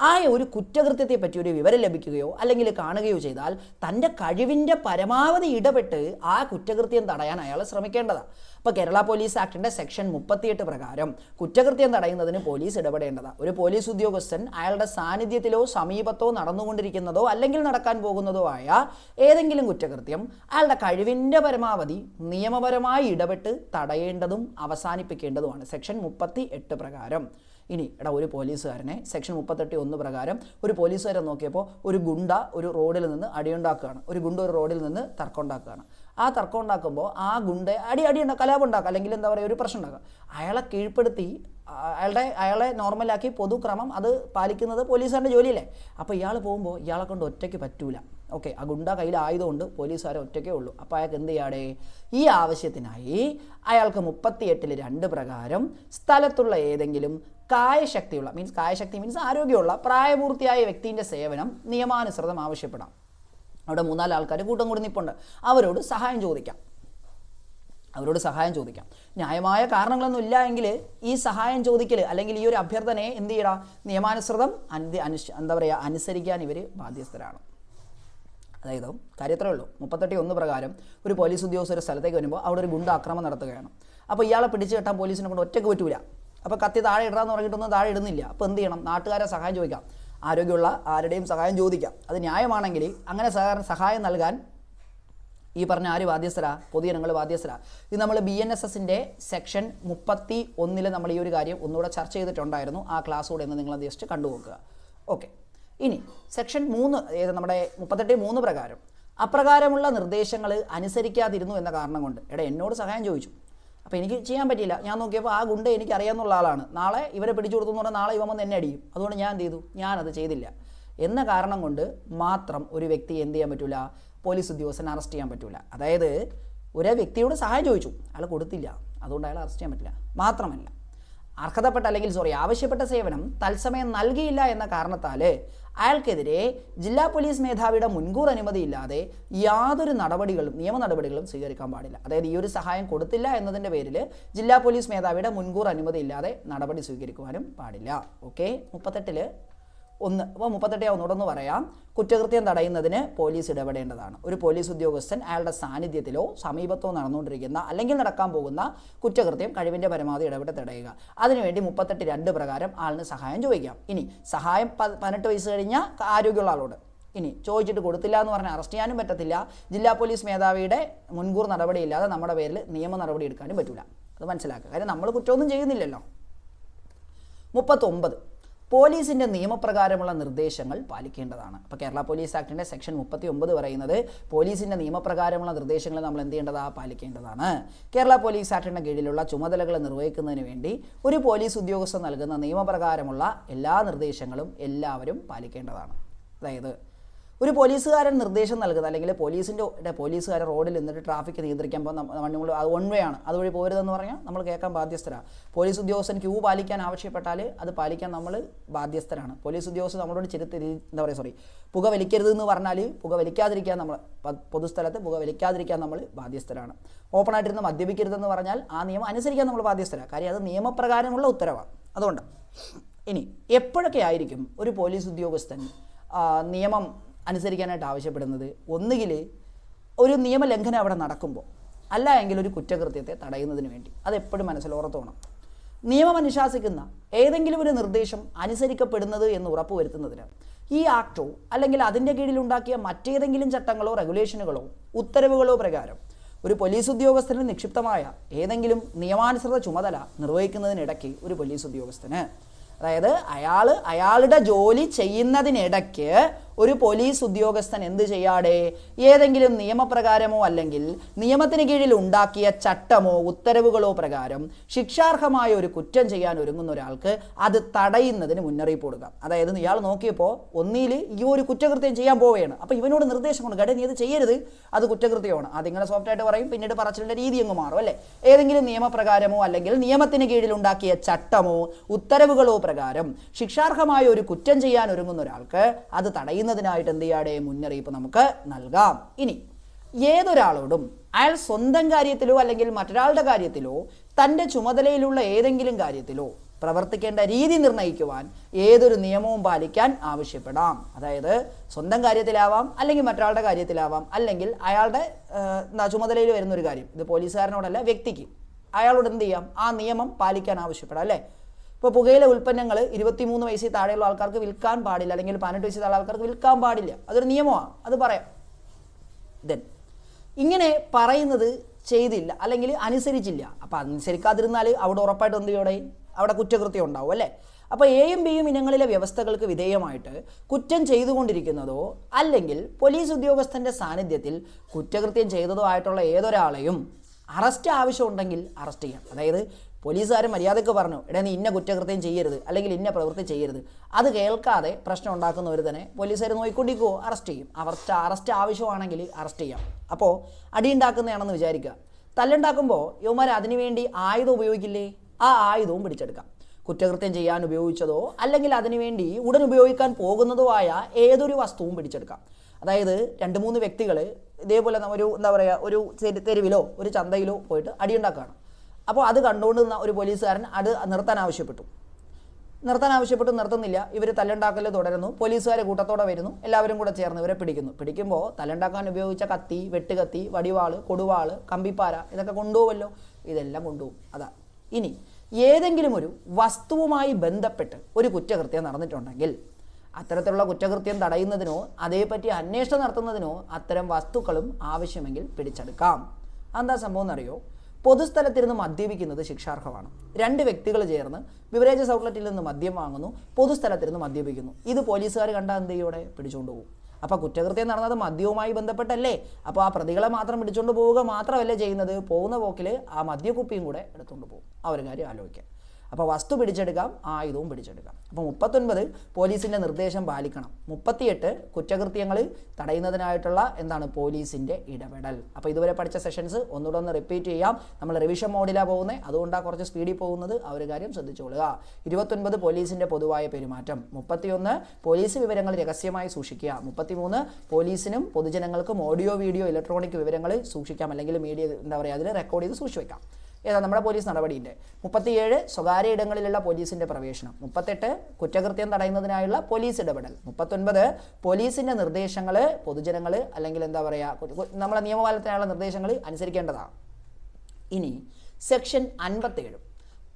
ആയ ഒരു കുറ്റകൃത്യത്തെ പറ്റി ഒരു വിവരം ലഭിക്കുകയോ അല്ലെങ്കിൽ കാണുകയോ ചെയ്താൽ തൻ്റെ കഴിവിൻ്റെ പരമാവധി ഇടപെട്ട് ആ കുറ്റകൃത്യം തടയാൻ അയാൾ ശ്രമിക്കേണ്ടതാണ്. അപ്പോൾ കേരള പോലീസ് ആക്ടിൻ്റെ സെക്ഷൻ 38 പ്രകാരം കുറ്റകൃത്യം തടയുന്നതിന് പോലീസ് ഇടപെടേണ്ടതാണ്. ഒരു പോലീസ് ഉദ്യോഗസ്ഥൻ അയാളുടെ സാന്നിധ്യത്തിലോ സമീപത്തോ നടന്നുകൊണ്ടിരിക്കുന്നതോ അല്ലെങ്കിൽ നടക്കാൻ പോകുന്നതോ ആയ ഏതെങ്കിലും കുറ്റകൃത്യം അയാളുടെ കഴിവിൻ്റെ പരമാവധി നിയമപരമായി ഇടപെട്ട് തടയേണ്ടതും അവസാനിപ്പിക്കേണ്ടതുമാണ് സെക്ഷൻ 38 പ്രകാരം. ഇനി ഒരു പോലീസുകാരനെ സെക്ഷൻ 38(1) പ്രകാരം ഒരു പോലീസുകാരൻ നോക്കിയപ്പോൾ ഒരു ഗുണ്ട ഒരു റോഡിൽ നിന്ന് അടിയുണ്ടാക്കുകയാണ്. ഒരു ഗുണ്ട ഒരു റോഡിൽ നിന്ന് തർക്കം ഉണ്ടാക്കുകയാണ്. ആ തർക്കം ഉണ്ടാക്കുമ്പോൾ ആ ഗുണ്ട കലാപം ഉണ്ടാക്കുക, അല്ലെങ്കിൽ എന്താ പറയുക, ഒരു പ്രശ്നം ഉണ്ടാക്കുക. അയാളെ കീഴ്പ്പെടുത്തി അയാളെ നോർമലാക്കി പൊതുക്രമം അത് പാലിക്കുന്നത് പോലീസുകാരുടെ ജോലിയല്ലേ. അപ്പോൾ ഇയാൾ പോകുമ്പോൾ ഇയാളെ കൊണ്ട് ഒറ്റയ്ക്ക് പറ്റൂല. ഓക്കെ, ആ ഗുണ്ട കയ്യിലായതുകൊണ്ട് പോലീസുകാരെ ഒറ്റയ്ക്കേ ഉള്ളൂ. അപ്പോൾ അയാൾക്ക് എന്ത് ചെയ്യാടെ? ഈ ആവശ്യത്തിനായി അയാൾക്ക് 38(2) പ്രകാരം സ്ഥലത്തുള്ള ഏതെങ്കിലും കായശക്തിയുള്ള കായശക്തി മീൻസ് ആരോഗ്യമുള്ള പ്രായപൂർത്തിയായ വ്യക്തിൻ്റെ സേവനം നിയമാനുസൃതം ആവശ്യപ്പെടാം. അവിടെ 3-4 ആൾക്കാർ കൂട്ടം കൂടി നിൽപ്പുണ്ട്. അവരോട് സഹായം ചോദിക്കാം. ന്യായമായ കാരണങ്ങളൊന്നും ഇല്ല എങ്കിൽ ഈ സഹായം ചോദിക്കൽ അല്ലെങ്കിൽ ഈ ഒരു അഭ്യർത്ഥനയെ എന്ത് ചെയ്യടാ? നിയമാനുസൃതം അനുസരിക്കാൻ ഇവർ ബാധ്യസ്ഥരാണ്. അതായത് കാര്യത്രേ ഉള്ളൂ. 38(1) പ്രകാരം ഒരു പോലീസ് ഉദ്യോഗസ്ഥർ സ്ഥലത്തേക്ക് വരുമ്പോൾ അവിടെ ഒരു ഗുണ്ട ആക്രമണം നടത്തുകയാണ്. അപ്പോൾ ഇയാളെ പിടിച്ചു കെട്ടാൻ പോലീസിനെ കൊണ്ട് ഒറ്റയ്ക്ക് പറ്റൂല. അപ്പോൾ കത്തി താഴെ ഇടാന്ന് പറഞ്ഞിട്ടൊന്നും താഴെ ഇടുന്നില്ല. അപ്പോൾ എന്ത് ചെയ്യണം? നാട്ടുകാരെ സഹായം ചോദിക്കാം, ആരോഗ്യമുള്ള ആരുടെയും സഹായം ചോദിക്കാം. അത് ന്യായമാണെങ്കിൽ അങ്ങനെ സഹായം നൽകാൻ ഈ പറഞ്ഞ ആര് ബാധ്യസ്ഥരാ? പൊതുജനങ്ങൾ ബാധ്യസ്ഥരാ. ഇത് നമ്മൾ BNSSൻ്റെ സെക്ഷൻ 31 നമ്മൾ ഈ ഒരു കാര്യം ഒന്നുകൂടെ ചർച്ച ചെയ്തിട്ടുണ്ടായിരുന്നു. ആ ക്ലാസ് കൂടെ ഒന്ന് നിങ്ങൾ ജസ്റ്റ് കണ്ടുപോക്കുക. ഓക്കെ, ഇനി സെക്ഷൻ 3 നമ്മുടെ 38(3) പ്രകാരം അപ്രകാരമുള്ള നിർദ്ദേശങ്ങൾ അനുസരിക്കാതിരുന്നു എന്ന കാരണം കൊണ്ട് എന്നോട് സഹായം ചോദിച്ചു, അപ്പോൾ എനിക്ക് ചെയ്യാൻ പറ്റിയില്ല. ഞാൻ നോക്കിയപ്പോൾ ആ ഗുണ്ട എനിക്ക് അറിയാവുന്ന ആളാണ്. നാളെ ഇവരെ പിടിച്ചു കൊടുത്തു എന്ന് പറഞ്ഞാൽ നാളെ ഇവൻ വന്ന് എന്നെ അടിക്കും. അതുകൊണ്ട് ഞാൻ എന്ത് ചെയ്തു? ഞാനത് ചെയ്തില്ല എന്ന കാരണം കൊണ്ട് മാത്രം ഒരു വ്യക്തിയെ എന്ത് ചെയ്യാൻ പറ്റില്ല? പോലീസ് ഉദ്യോഗസ്ഥനെ അറസ്റ്റ് ചെയ്യാൻ പറ്റില്ല. അതായത് ഒരു വ്യക്തിയോട് സഹായം ചോദിച്ചു, അയാൾ കൊടുത്തില്ല, അതുകൊണ്ട് അയാൾ അറസ്റ്റ് ചെയ്യാൻ പറ്റില്ല. മാത്രമല്ല ആവശ്യപ്പെട്ട സേവനം തത്സമയം നൽകിയില്ല എന്ന കാരണത്താൽ അയാൾക്കെതിരെ ജില്ലാ പോലീസ് മേധാവിയുടെ മുൻകൂർ അനുമതിയില്ലാതെ യാതൊരു നിയമ നടപടികളും സ്വീകരിക്കാൻ പാടില്ല. അതായത് ഈ ഒരു സഹായം കൊടുത്തില്ല എന്നതിൻ്റെ പേരിൽ ജില്ലാ പോലീസ് മേധാവിയുടെ മുൻകൂർ അനുമതിയില്ലാതെ നടപടി സ്വീകരിക്കുവാനും പാടില്ല. ഓക്കെ, 38(1). അപ്പോൾ 38 ഒന്നുകൂടെ പറയാം. കുറ്റകൃത്യം തടയുന്നതിന് പോലീസ് ഇടപെടേണ്ടതാണ്. ഒരു പോലീസ് ഉദ്യോഗസ്ഥൻ അയാളുടെ സാന്നിധ്യത്തിലോ സമീപത്തോ നടന്നുകൊണ്ടിരിക്കുന്ന അല്ലെങ്കിൽ നടക്കാൻ പോകുന്ന കുറ്റകൃത്യം കഴിവിൻ്റെ പരമാവധി ഇടപെട്ട് തടയുക. അതിനുവേണ്ടി 38(2) പ്രകാരം ആളിന് സഹായം ചോദിക്കാം. ഇനി സഹായം 18 വയസ്സ് കഴിഞ്ഞ ആരോഗ്യമുള്ള ആളോട് ഇനി ചോദിച്ചിട്ട് കൊടുത്തില്ല എന്ന് പറഞ്ഞാൽ അറസ്റ്റ് ചെയ്യാനും പറ്റത്തില്ല. ജില്ലാ പോലീസ് മേധാവിയുടെ മുൻകൂർ നടപടിയില്ലാതെ നമ്മുടെ പേരിൽ നിയമ നടപടി എടുക്കാനും പറ്റില്ല. അത് മനസ്സിലാക്കുക. കാര്യം നമ്മൾ കുറ്റമൊന്നും ചെയ്യുന്നില്ലല്ലോ. 39 പോലീസിൻ്റെ നിയമപ്രകാരമുള്ള നിർദ്ദേശങ്ങൾ പാലിക്കേണ്ടതാണ്. അപ്പോൾ കേരള പോലീസ് ആക്ടിൻ്റെ സെക്ഷൻ 39 പറയുന്നത് പോലീസിൻ്റെ നിയമപ്രകാരമുള്ള നിർദ്ദേശങ്ങൾ നമ്മൾ എന്ത് ചെയ്യേണ്ടതാണ്? പാലിക്കേണ്ടതാണ്. കേരള പോലീസ് ആക്ടിൻ്റെ കീഴിലുള്ള ചുമതലകൾ നിർവഹിക്കുന്നതിന് വേണ്ടി ഒരു പോലീസ് ഉദ്യോഗസ്ഥൻ നൽകുന്ന നിയമപ്രകാരമുള്ള എല്ലാ നിർദ്ദേശങ്ങളും എല്ലാവരും പാലിക്കേണ്ടതാണ്. അതായത് ഒരു പോലീസുകാരൻ നിർദ്ദേശം നൽകുന്നത് അല്ലെങ്കിൽ പോലീസുകാരൻ റോഡിൽ നിന്നിട്ട് ട്രാഫിക് നിയന്ത്രിക്കാൻ നമ്മൾ അത് വൺ വേ ആണ്, അതുവഴി പോരുതെന്ന് പറഞ്ഞാൽ നമ്മൾ കേൾക്കാൻ ബാധ്യസ്ഥരാണ്. പോലീസ് ഉദ്യോഗസ്ഥൻ ക്യൂ പാലിക്കാൻ ആവശ്യപ്പെട്ടാൽ അത് പാലിക്കാൻ നമ്മൾ ബാധ്യസ്ഥരാണ്. പോലീസ് ഉദ്യോഗസ്ഥർ നമ്മളോട് പുക വലിക്കരുതെന്ന് പറഞ്ഞാൽ പുക വലിക്കാതിരിക്കാൻ നമ്മൾ പൊതുസ്ഥലത്ത് പുക വലിക്കാതിരിക്കാൻ നമ്മൾ ബാധ്യസ്ഥരാണ്. ഓപ്പണായിട്ടിരുന്ന് മദ്യപിക്കരുതെന്ന് പറഞ്ഞാൽ ആ നിയമം അനുസരിക്കാൻ നമ്മൾ ബാധ്യസ്ഥരാണ്. കാര്യം അത് നിയമപ്രകാരമുള്ള ഉത്തരവാണ്. അതുകൊണ്ട് ഇനി എപ്പോഴൊക്കെ ആയിരിക്കും ഒരു പോലീസ് ഉദ്യോഗസ്ഥൻ നിയമം അനുസരിക്കാനായിട്ട് ആവശ്യപ്പെടുന്നത്? ഒന്നുകിൽ ഒരു നിയമലംഘനം അവിടെ നടക്കുമ്പോൾ, അല്ല എങ്കിൽ ഒരു കുറ്റകൃത്യത്തെ തടയുന്നതിന് വേണ്ടി. അതെപ്പോഴും മനസ്സിലോർത്തോണം. നിയമം അനുശാസിക്കുന്ന ഏതെങ്കിലും ഒരു നിർദ്ദേശം അനുസരിക്കപ്പെടുന്നത് എന്ന് ഉറപ്പുവരുത്തുന്നതിന് ഈ ആക്ടോ അല്ലെങ്കിൽ അതിൻ്റെ കീഴിലുണ്ടാക്കിയ മറ്റേതെങ്കിലും ചട്ടങ്ങളോ റെഗുലേഷനുകളോ ഉത്തരവുകളോ പ്രകാരം ഒരു പോലീസ് ഉദ്യോഗസ്ഥന് നിക്ഷിപ്തമായ ഏതെങ്കിലും നിയമാനുസൃത ചുമതല നിർവഹിക്കുന്നതിനിടയ്ക്ക് ഒരു പോലീസ് ഉദ്യോഗസ്ഥന്, അതായത് അയാളുടെ ജോലി ചെയ്യുന്നതിനിടയ്ക്ക് ഒരു പോലീസ് ഉദ്യോഗസ്ഥൻ എന്ത് ചെയ്യാതെ ഏതെങ്കിലും നിയമപ്രകാരമോ അല്ലെങ്കിൽ നിയമത്തിന് കീഴിൽ ഉണ്ടാക്കിയ ചട്ടമോ ഉത്തരവുകളോ പ്രകാരം ശിക്ഷാർഹമായ ഒരു കുറ്റം ചെയ്യാൻ ഒരുങ്ങുന്ന ഒരാൾക്ക് അത് തടയുന്നതിന് മുന്നറിയിപ്പ് കൊടുക്കാം. അതായത് ഇയാൾ നോക്കിയപ്പോൾ ഒന്നിൽ ഈ ഒരു കുറ്റകൃത്യം ചെയ്യാൻ പോവുകയാണ്, അപ്പോൾ ഇവനോട് നിർദ്ദേശം കൊടുക്കുക, നീ അത് ചെയ്യരുത്, അത് കുറ്റകൃത്യമാണ്. അതിങ്ങനെ സോഫ്റ്റായിട്ട് പറയും, പിന്നീട് പറച്ചിലിൻ്റെ രീതി അങ്ങ് മാറും അല്ലേ. ഏതെങ്കിലും നിയമപ്രകാരമോ അല്ലെങ്കിൽ നിയമത്തിന് കീഴിൽ ഉണ്ടാക്കിയ ചട്ടമോ ഉത്തരവുകളോ പ്രകാരം ശിക്ഷാർഹമായ ഒരു കുറ്റം ചെയ്യാൻ ഒരുങ്ങുന്ന ഒരാൾക്ക് അത് തടയുന്നതിനായിട്ട് എന്ത് ചെയ്യാതെ മുന്നറിയിപ്പ് നമുക്ക് നൽകാം. ഇനി ഏതൊരാളോടും അയാൾ സ്വന്തം കാര്യത്തിലോ അല്ലെങ്കിൽ മറ്റൊരാളുടെ കാര്യത്തിലോ തൻ്റെ ചുമതലയിലുള്ള ഏതെങ്കിലും കാര്യത്തിലോ പ്രവർത്തിക്കേണ്ട രീതി നിർണ്ണയിക്കുവാൻ ഏതൊരു നിയമവും പാലിക്കാൻ ആവശ്യപ്പെടാം. അതായത് സ്വന്തം കാര്യത്തിലാവാം, അല്ലെങ്കിൽ മറ്റൊരാളുടെ കാര്യത്തിലാവാം, അല്ലെങ്കിൽ അയാളുടെ ചുമതലയിൽ വരുന്നൊരു കാര്യം, ഇത് പോലീസുകാരനോടല്ല വ്യക്തിക്ക്, അയാളോട് എന്ത് ചെയ്യാം? ആ നിയമം പാലിക്കാൻ ആവശ്യപ്പെടാം അല്ലേ. ഇപ്പോൾ പുകയില ഉൽപ്പന്നങ്ങൾ 23 വയസ്സിൽ താഴെയുള്ള ആൾക്കാർക്ക് വിൽക്കാൻ പാടില്ല, അല്ലെങ്കിൽ 18 വയസ്സിൽ താഴെ ആൾക്കാർക്ക് വിൽക്കാൻ പാടില്ല, അതൊരു നിയമമാണ്, അത് പറയാം. ദെൻ ഇങ്ങനെ പറയുന്നത് ചെയ്തില്ല അല്ലെങ്കിൽ അനുസരിച്ചില്ല, അപ്പോൾ അനുസരിക്കാതിരുന്നാൽ അവിടെ ഉറപ്പായിട്ട് എന്ത് ചെയ്യോടെ അവിടെ കുറ്റകൃത്യം ഉണ്ടാവും അല്ലേ. അപ്പോൾ എയും ബിയും ഇനങ്ങളിലെ വ്യവസ്ഥകൾക്ക് വിധേയമായിട്ട് കുറ്റം ചെയ്തുകൊണ്ടിരിക്കുന്നതോ അല്ലെങ്കിൽ പോലീസ് ഉദ്യോഗസ്ഥൻ്റെ സാന്നിധ്യത്തിൽ കുറ്റകൃത്യം ചെയ്തതോ ആയിട്ടുള്ള ഏതൊരാളെയും അറസ്റ്റ് ആവശ്യമുണ്ടെങ്കിൽ അറസ്റ്റ് ചെയ്യാം. അതായത് പോലീസുകാരൻ മര്യാദയ്ക്ക് പറഞ്ഞു, നീ ഇന്ന കുറ്റകൃത്യം ചെയ്യരുത് അല്ലെങ്കിൽ ഇന്ന പ്രവൃത്തി ചെയ്യരുത്, അത് കേൾക്കാതെ പ്രശ്നം ഉണ്ടാക്കുന്നവർ തന്നെ പോലീസുകാർ നോക്കിക്കൊണ്ടിരിക്കുമോ, അറസ്റ്റ് ചെയ്യും. അറസ്റ്റ് ആവശ്യമാണെങ്കിൽ അറസ്റ്റ് ചെയ്യാം. അപ്പോൾ അടിയുണ്ടാക്കുന്നതാണെന്ന് വിചാരിക്കുക. തല്ലുണ്ടാക്കുമ്പോൾ യുവമാർ അതിനുവേണ്ടി ആയുധം ഉപയോഗിക്കില്ലേ, ആ ആയുധവും പിടിച്ചെടുക്കാം. കുറ്റകൃത്യം ചെയ്യാൻ ഉപയോഗിച്ചതോ അല്ലെങ്കിൽ അതിനുവേണ്ടി ഉടൻ ഉപയോഗിക്കാൻ പോകുന്നതോ ആയ ഏതൊരു വസ്തുവും പിടിച്ചെടുക്കാം. അതായത് 2-3 വ്യക്തികൾ ഇതേപോലെ ഒരു തെരുവിലോ ഒരു ചന്തയിലോ പോയിട്ട് അടിയുണ്ടാക്കുകയാണ്. അപ്പോൾ അത് കണ്ടുകൊണ്ട് നിന്ന ഒരു പോലീസുകാരൻ അത് നിർത്താൻ ആവശ്യപ്പെട്ടു, നിർത്തുന്നില്ല. ഇവർ തല്ലുണ്ടാക്കൽ തുടരുന്നു. പോലീസുകാരെ കൂട്ടത്തോടെ വരുന്നു, എല്ലാവരും കൂടെ ചേർന്ന് ഇവരെ പിടിക്കുമ്പോൾ തല്ലുണ്ടാക്കാൻ ഉപയോഗിച്ച കത്തി, വെട്ടുകത്തി, വടിവാള്, കൊടുവാള്, കമ്പിപ്പാര ഇതൊക്കെ കൊണ്ടുപോകുമല്ലോ, ഇതെല്ലാം കൊണ്ടുപോകും. അതാ. ഇനി ഏതെങ്കിലും ഒരു വസ്തുവുമായി ബന്ധപ്പെട്ട് ഒരു കുറ്റകൃത്യം നടന്നിട്ടുണ്ടെങ്കിൽ അത്തരത്തിലുള്ള കുറ്റകൃത്യം തടയുന്നതിനോ അതേപ്പറ്റി അന്വേഷണം നടത്തുന്നതിനോ അത്തരം വസ്തുക്കളും ആവശ്യമെങ്കിൽ പിടിച്ചെടുക്കാം. എന്താ സംഭവം എന്നറിയോ? പൊതുസ്ഥലത്തിരുന്ന് മദ്യപിക്കുന്നത് ശിക്ഷാർഹമാണ്. 2 വ്യക്തികൾ ചേർന്ന് ബിവറേജസ് ഔട്ട്ലെറ്റിൽ നിന്ന് മദ്യം വാങ്ങുന്നു, പൊതുസ്ഥലത്തിരുന്ന് മദ്യപിക്കുന്നു. ഇത് പോലീസുകാർ കണ്ടാൽ എന്ത് ചെയ്യോടെ പിടിച്ചുകൊണ്ട് പോകും. അപ്പോൾ കുറ്റകൃത്യം നടന്നത് മദ്യവുമായി ബന്ധപ്പെട്ടല്ലേ. അപ്പോൾ ആ പ്രതികളെ മാത്രം പിടിച്ചുകൊണ്ട് പോവുക മാത്രമല്ല ചെയ്യുന്നത്, പോകുന്ന പോക്കിൽ ആ മദ്യക്കുപ്പിയും കൂടെ എടുത്തുകൊണ്ട് പോകും. ആ ഒരു കാര്യം ആലോചിക്കാം. അപ്പോൾ വസ്തു പിടിച്ചെടുക്കാം, ആയുധവും പിടിച്ചെടുക്കാം. അപ്പോൾ 39 പോലീസിൻ്റെ നിർദ്ദേശം പാലിക്കണം. 38 കുറ്റകൃത്യങ്ങൾ തടയുന്നതിനായിട്ടുള്ള പോലീസിൻ്റെ ഇടപെടൽ. അപ്പോൾ ഇതുവരെ പഠിച്ച സെഷൻസ് ഒന്നുകൂടെ ഒന്ന് റിപ്പീറ്റ് ചെയ്യാം. നമ്മൾ റിവിഷൻ മോഡിലാണ് പോകുന്നത്, അതുകൊണ്ടാണ് കുറച്ച് സ്പീഡിൽ പോകുന്നത്. ആ ഒരു കാര്യം ശ്രദ്ധിച്ചോളുക. 29 പോലീസിൻ്റെ പൊതുവായ പെരുമാറ്റം. 31 പോലീസ് വിവരങ്ങൾ രഹസ്യമായി സൂക്ഷിക്കുക. 33 പോലീസിനും പൊതുജനങ്ങൾക്കും ഓഡിയോ വീഡിയോ ഇലക്ട്രോണിക് വിവരങ്ങൾ സൂക്ഷിക്കാം, അല്ലെങ്കിൽ മീഡിയ അതിൽ റെക്കോർഡ് ചെയ്ത് സൂക്ഷിച്ച് വെക്കാം. ഏതാ നമ്മുടെ പോലീസ് നടപടിയുണ്ട്. 37 സ്വകാര്യ ഇടങ്ങളിലുള്ള പോലീസിൻ്റെ പ്രവേശനം. 38 കുറ്റകൃത്യം തടയുന്നതിനായുള്ള പോലീസ് ഇടപെടൽ. 39 പോലീസിൻ്റെ നിർദ്ദേശങ്ങൾ പൊതുജനങ്ങൾ അല്ലെങ്കിൽ നമ്മളെ നിയമപാലനത്തിനായുള്ള നിർദ്ദേശങ്ങൾ അനുസരിക്കേണ്ടതാണ്. ഇനി സെക്ഷൻ 57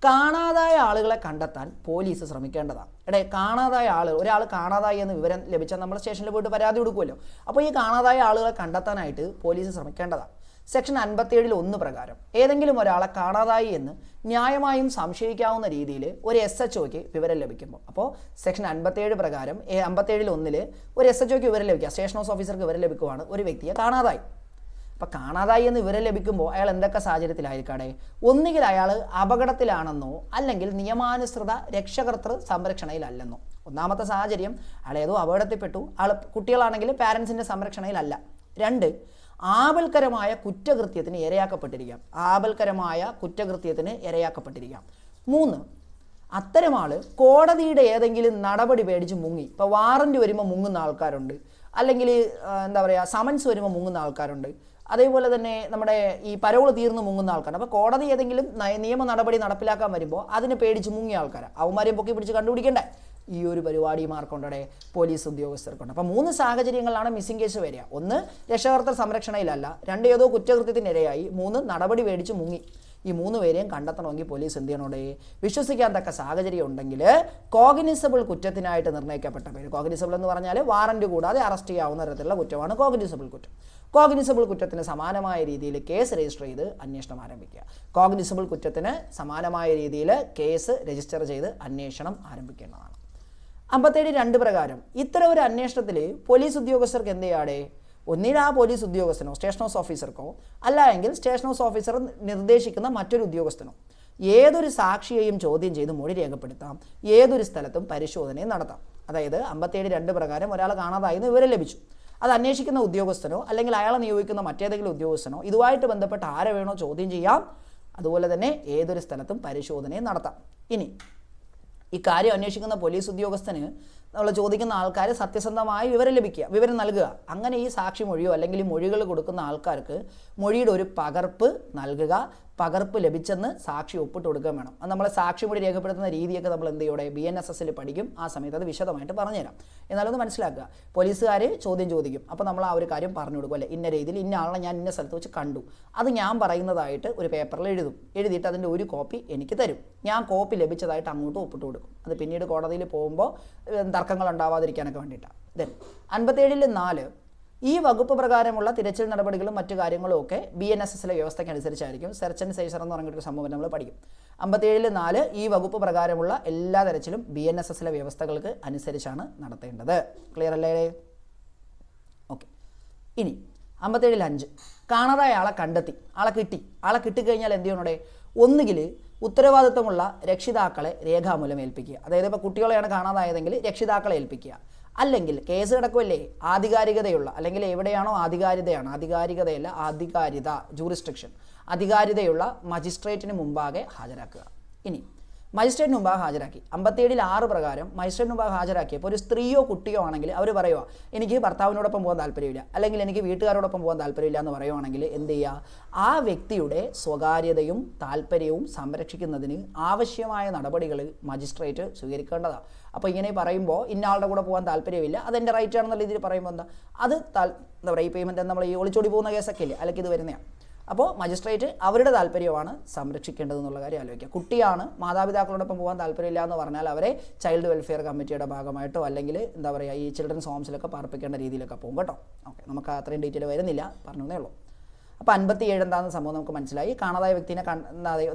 കാണാതായ ആളുകളെ കണ്ടെത്താൻ പോലീസ് ശ്രമിക്കേണ്ടതാണ്. കാണാതായ ഒരാൾ കാണാതായി എന്ന് വിവരം ലഭിച്ചാൽ നമ്മൾ സ്റ്റേഷനിൽ പോയിട്ട് പരാതി കൊടുക്കുമല്ലോ. അപ്പോൾ ഈ കാണാതായ ആളുകളെ കണ്ടെത്താനായിട്ട് പോലീസ് ശ്രമിക്കേണ്ടതാണ്. സെക്ഷൻ 57(1) പ്രകാരം ഏതെങ്കിലും ഒരാളെ കാണാതായി എന്ന് ന്യായമായും സംശയിക്കാവുന്ന രീതിയിൽ ഒരു SHOയ്ക്ക് വിവരം ലഭിക്കുമ്പോൾ, അപ്പോൾ സെക്ഷൻ 57 പ്രകാരം 57(1) ഒരു SHOയ്ക്ക് വിവരം ലഭിക്കുക, സ്റ്റേഷൻ ഹൗസ് ഓഫീസർക്ക് വിവരം ലഭിക്കുവാണ് ഒരു വ്യക്തിയെ കാണാതായി. അപ്പോൾ കാണാതായി എന്ന് വിവരം ലഭിക്കുമ്പോൾ അയാൾ എന്തൊക്കെ സാഹചര്യത്തിലായിരിക്കട്ടെ, ഒന്നുകിൽ അയാൾ അപകടത്തിലാണെന്നോ അല്ലെങ്കിൽ നിയമാനുസൃത രക്ഷകർത്തൃ സംരക്ഷണയിലല്ലെന്നോ. ഒന്നാമത്തെ സാഹചര്യം, അയാൾ ഏതോ അപകടത്തിൽപ്പെട്ടു, കുട്ടികളാണെങ്കിൽ പാരൻസിൻ്റെ സംരക്ഷണയിലല്ല. 2, ആപൽക്കരമായ കുറ്റകൃത്യത്തിന് ഇരയാക്കപ്പെട്ടിരിക്കാം, ആപൽക്കരമായ കുറ്റകൃത്യത്തിന് ഇരയാക്കപ്പെട്ടിരിക്കാം. 3, അത്തരം ആൾ കോടതിയുടെ ഏതെങ്കിലും നടപടി പേടിച്ച് മുങ്ങി. ഇപ്പോൾ വാറൻറ്റ് വരുമ്പോൾ മുങ്ങുന്ന ആൾക്കാരുണ്ട്, അല്ലെങ്കിൽ എന്താ പറയുക സമൻസ് വരുമ്പോൾ മുങ്ങുന്ന ആൾക്കാരുണ്ട്, അതേപോലെ തന്നെ നമ്മുടെ ഈ പരോൾ തീർന്ന് മുങ്ങുന്ന ആൾക്കാർ. അപ്പോൾ കോടതി ഏതെങ്കിലും നിയമ നടപടി നടപ്പിലാക്കാൻ വരുമ്പോൾ അതിനെ പേടിച്ച് മുങ്ങിയ ആൾക്കാരാണ്, അവന്മാരെയും പൊക്കി പിടിച്ച് കണ്ടുപിടിക്കണ്ടേ. ഈ ഒരു പരിപാടിമാർക്കൊണ്ടേ പോലീസ് ഉദ്യോഗസ്ഥർക്കുണ്ട്. അപ്പോൾ 3 സാഹചര്യങ്ങളിലാണ് മിസ്സിംഗ് കേസ് വരിക. 1, രക്ഷകർത്തൃ സംരക്ഷണയിലല്ല. 2, ഏതോ കുറ്റകൃത്യത്തിനിരയായി. 3, നടപടി പേടിച്ച് മുങ്ങി. ഈ 3 പേരെയും കണ്ടെത്തണമെങ്കിൽ പോലീസ് എന്ത് ചെയ്യണോടെ, വിശ്വസിക്കാൻ തക്ക സാഹചര്യം ഉണ്ടെങ്കിൽ കോഗ്നിസബിൾ കുറ്റത്തിനായിട്ട് നിർണ്ണയിക്കപ്പെട്ട പേര്, കോഗ്നിസബിൾ എന്ന് പറഞ്ഞാൽ വാറന്റ് കൂടാതെ അറസ്റ്റ് ചെയ്യാവുന്ന തരത്തിലുള്ള കുറ്റമാണ് കോഗ്നിസബിൾ കുറ്റം. കോഗ്നിസബിൾ കുറ്റത്തിന് സമാനമായ രീതിയിൽ കേസ് രജിസ്റ്റർ ചെയ്ത് അന്വേഷണം ആരംഭിക്കുക. കോഗ്നിസബിൾ കുറ്റത്തിന് സമാനമായ രീതിയിൽ കേസ് രജിസ്റ്റർ ചെയ്ത് അന്വേഷണം ആരംഭിക്കേണ്ടതാണ്. 57(2) പ്രകാരം ഇത്തരം ഒരു അന്വേഷണത്തിൽ പോലീസ് ഉദ്യോഗസ്ഥർക്ക് എന്ത് ചെയ്യാടെ, ഒന്നിൽ ആ പോലീസ് ഉദ്യോഗസ്ഥനോ സ്റ്റേഷൻ ഹൗസ് ഓഫീസർക്കോ അല്ല എങ്കിൽ സ്റ്റേഷൻ ഹൗസ് ഓഫീസർ നിർദ്ദേശിക്കുന്ന മറ്റൊരു ഉദ്യോഗസ്ഥനോ ഏതൊരു സാക്ഷിയെയും ചോദ്യം ചെയ്ത് മൊഴി രേഖപ്പെടുത്താം, ഏതൊരു സ്ഥലത്തും പരിശോധനയും നടത്താം. അതായത് 57(2) പ്രകാരം ഒരാൾ കാണാതായെന്ന് വിവരം ലഭിച്ചു, അത് അന്വേഷിക്കുന്ന ഉദ്യോഗസ്ഥനോ അല്ലെങ്കിൽ അയാളെ നിയോഗിക്കുന്ന മറ്റേതെങ്കിലും ഉദ്യോഗസ്ഥനോ ഇതുമായിട്ട് ബന്ധപ്പെട്ട് ആരെ വേണോ ചോദ്യം ചെയ്യാം, അതുപോലെ തന്നെ ഏതൊരു സ്ഥലത്തും പരിശോധനയും നടത്താം. ഇനി ഈ കാര്യം അന്വേഷിക്കുന്ന പോലീസ് ഉദ്യോഗസ്ഥന് നമ്മൾ ചോദിക്കുന്ന ആൾക്കാർ സത്യസന്ധമായി വിവരം നൽകുക. അങ്ങനെ ഈ സാക്ഷി മൊഴിയോ അല്ലെങ്കിൽ മൊഴികൾ കൊടുക്കുന്ന ആൾക്കാർക്ക് മൊഴിയുടെ ഒരു പകർപ്പ് നൽകുക. പകർപ്പ് ലഭിച്ചെന്ന് സാക്ഷി ഒപ്പിട്ട് കൊടുക്കാൻ വേണം. അത് നമ്മൾ സാക്ഷി മൊഴി രേഖപ്പെടുത്തുന്ന രീതിയൊക്കെ നമ്മൾ എന്ത് ചെയ്യോടെ BNSSൽ പഠിക്കും. ആ സമയത്ത് അത് വിശദമായിട്ട് പറഞ്ഞുതരാം. എന്നാലൊന്ന് മനസ്സിലാക്കുക, പോലീസുകാർ ചോദ്യം ചോദിക്കും, അപ്പോൾ നമ്മൾ ആ ഒരു കാര്യം പറഞ്ഞു കൊടുക്കും, അല്ലേ, ഇന്ന രീതിയിൽ ഇന്ന ആളെ ഞാൻ ഇന്ന സ്ഥലത്ത് വെച്ച് കണ്ടു, അത് ഞാൻ പറയുന്നതായിട്ട് ഒരു പേപ്പറിൽ എഴുതിയിട്ട് അതിൻ്റെ ഒരു കോപ്പി എനിക്ക് തരും. ഞാൻ കോപ്പി ലഭിച്ചതായിട്ട് അങ്ങോട്ട് ഒപ്പിട്ട് കൊടുക്കും. അത് പിന്നീട് കോടതിയിൽ പോകുമ്പോൾ തർക്കങ്ങൾ ഉണ്ടാവാതിരിക്കാനൊക്കെ വേണ്ടിയിട്ടാണ്. ദെൻ 57(4) ഈ വകുപ്പ് പ്രകാരമുള്ള തിരച്ചിൽ നടപടികളും മറ്റു കാര്യങ്ങളും ഒക്കെ BNSSലെ വ്യവസ്ഥയ്ക്കനുസരിച്ചായിരിക്കും. സെർച്ച് ആൻഡ് സൈസർ എന്ന് പറഞ്ഞിട്ടൊരു സംഭവം നമ്മൾ പഠിക്കും. 57(4) ഈ വകുപ്പ് പ്രകാരമുള്ള എല്ലാ തിരച്ചിലും BNSSലെ വ്യവസ്ഥകൾക്ക് അനുസരിച്ചാണ് നടത്തേണ്ടത്. ക്ലിയർ അല്ലേ? ഓക്കെ. ഇനി 57(5) കാണാതായ ആളെ കണ്ടെത്തി, ആളെ കിട്ടിക്കഴിഞ്ഞാൽ എന്ത് ചെയ്യണോടെ, ഒന്നുകിൽ ഉത്തരവാദിത്തമുള്ള രക്ഷിതാക്കളെ രേഖാമൂലം ഏൽപ്പിക്കുക. അതായത് ഇപ്പോൾ കുട്ടികളെയാണ് കാണാതായതെങ്കിൽ രക്ഷിതാക്കളെ ഏൽപ്പിക്കുക. അല്ലെങ്കിൽ കേസ് കിടക്കുമല്ലേ, ആധികാരികതയുള്ള, അല്ലെങ്കിൽ എവിടെയാണോ ജൂറിസ്ട്രിക്ഷൻ, അധികാരിതയുള്ള മജിസ്ട്രേറ്റിന് മുമ്പാകെ ഹാജരാക്കുക. ഇനി മജിസ്ട്രേറ്റിന് മുമ്പാകെ ഹാജരാക്കി 57(6) പ്രകാരം മജിസ്ട്രേറ്റിന് മുമ്പാകെ ഹാജരാക്കിയപ്പോൾ ഒരു സ്ത്രീയോ കുട്ടിയോ ആണെങ്കിൽ അവർ പറയുക, എനിക്ക് ഭർത്താവിനോടൊപ്പം പോകാൻ താല്പര്യമില്ല, അല്ലെങ്കിൽ എനിക്ക് വീട്ടുകാരോടൊപ്പം പോകാൻ താല്പര്യമില്ല എന്ന് പറയുവാണെങ്കിൽ എന്ത് ചെയ്യുക, ആ വ്യക്തിയുടെ സ്വകാര്യതയും താല്പര്യവും സംരക്ഷിക്കുന്നതിന് ആവശ്യമായ നടപടികൾ മജിസ്ട്രേറ്റ് സ്വീകരിക്കേണ്ടതാണ്. അപ്പോൾ ഇങ്ങനെ പറയുമ്പോൾ ഇന്നയാളുടെ കൂടെ പോകാൻ താല്പര്യമില്ല, അതെൻ്റെ റൈറ്റ് ആണെന്നുള്ള രീതിയിൽ പറയുമ്പോൾ അത് എന്താ പറയുക, ഈ പേയ്മെൻറ്റ് നമ്മൾ ഈ ഒളിച്ചോടി പോകുന്ന കേസൊക്കെ ഇല്ലേ, അല്ലെങ്കിൽ ഇത് വരുന്നതാണ്. അപ്പോൾ മജിസ്ട്രേറ്റ് അവരുടെ താല്പര്യമാണ് സംരക്ഷിക്കേണ്ടതെന്നുള്ള കാര്യം ആലോചിക്കുക. കുട്ടിയാണ് മാതാപിതാക്കളോടൊപ്പം പോകാൻ താല്പര്യമില്ല എന്ന് പറഞ്ഞാൽ അവരെ ചൈൽഡ് വെൽഫെയർ കമ്മിറ്റിയുടെ ഭാഗമായിട്ടോ അല്ലെങ്കിൽ എന്താ പറയുക ഈ ചിൽഡ്രൻസ് ഹോംസിലൊക്കെ പാർപ്പിക്കേണ്ട രീതിയിലൊക്കെ പോകും കേട്ടോ. ഓക്കെ, നമുക്ക് അത്രയും ഡീറ്റെയിൽ വരുന്നില്ല, പറഞ്ഞേ ഉള്ളൂ. അപ്പോൾ 57 എന്താണെന്ന് സംഭവം നമുക്ക് മനസ്സിലായി. കാണാതായ വ്യക്തിനെ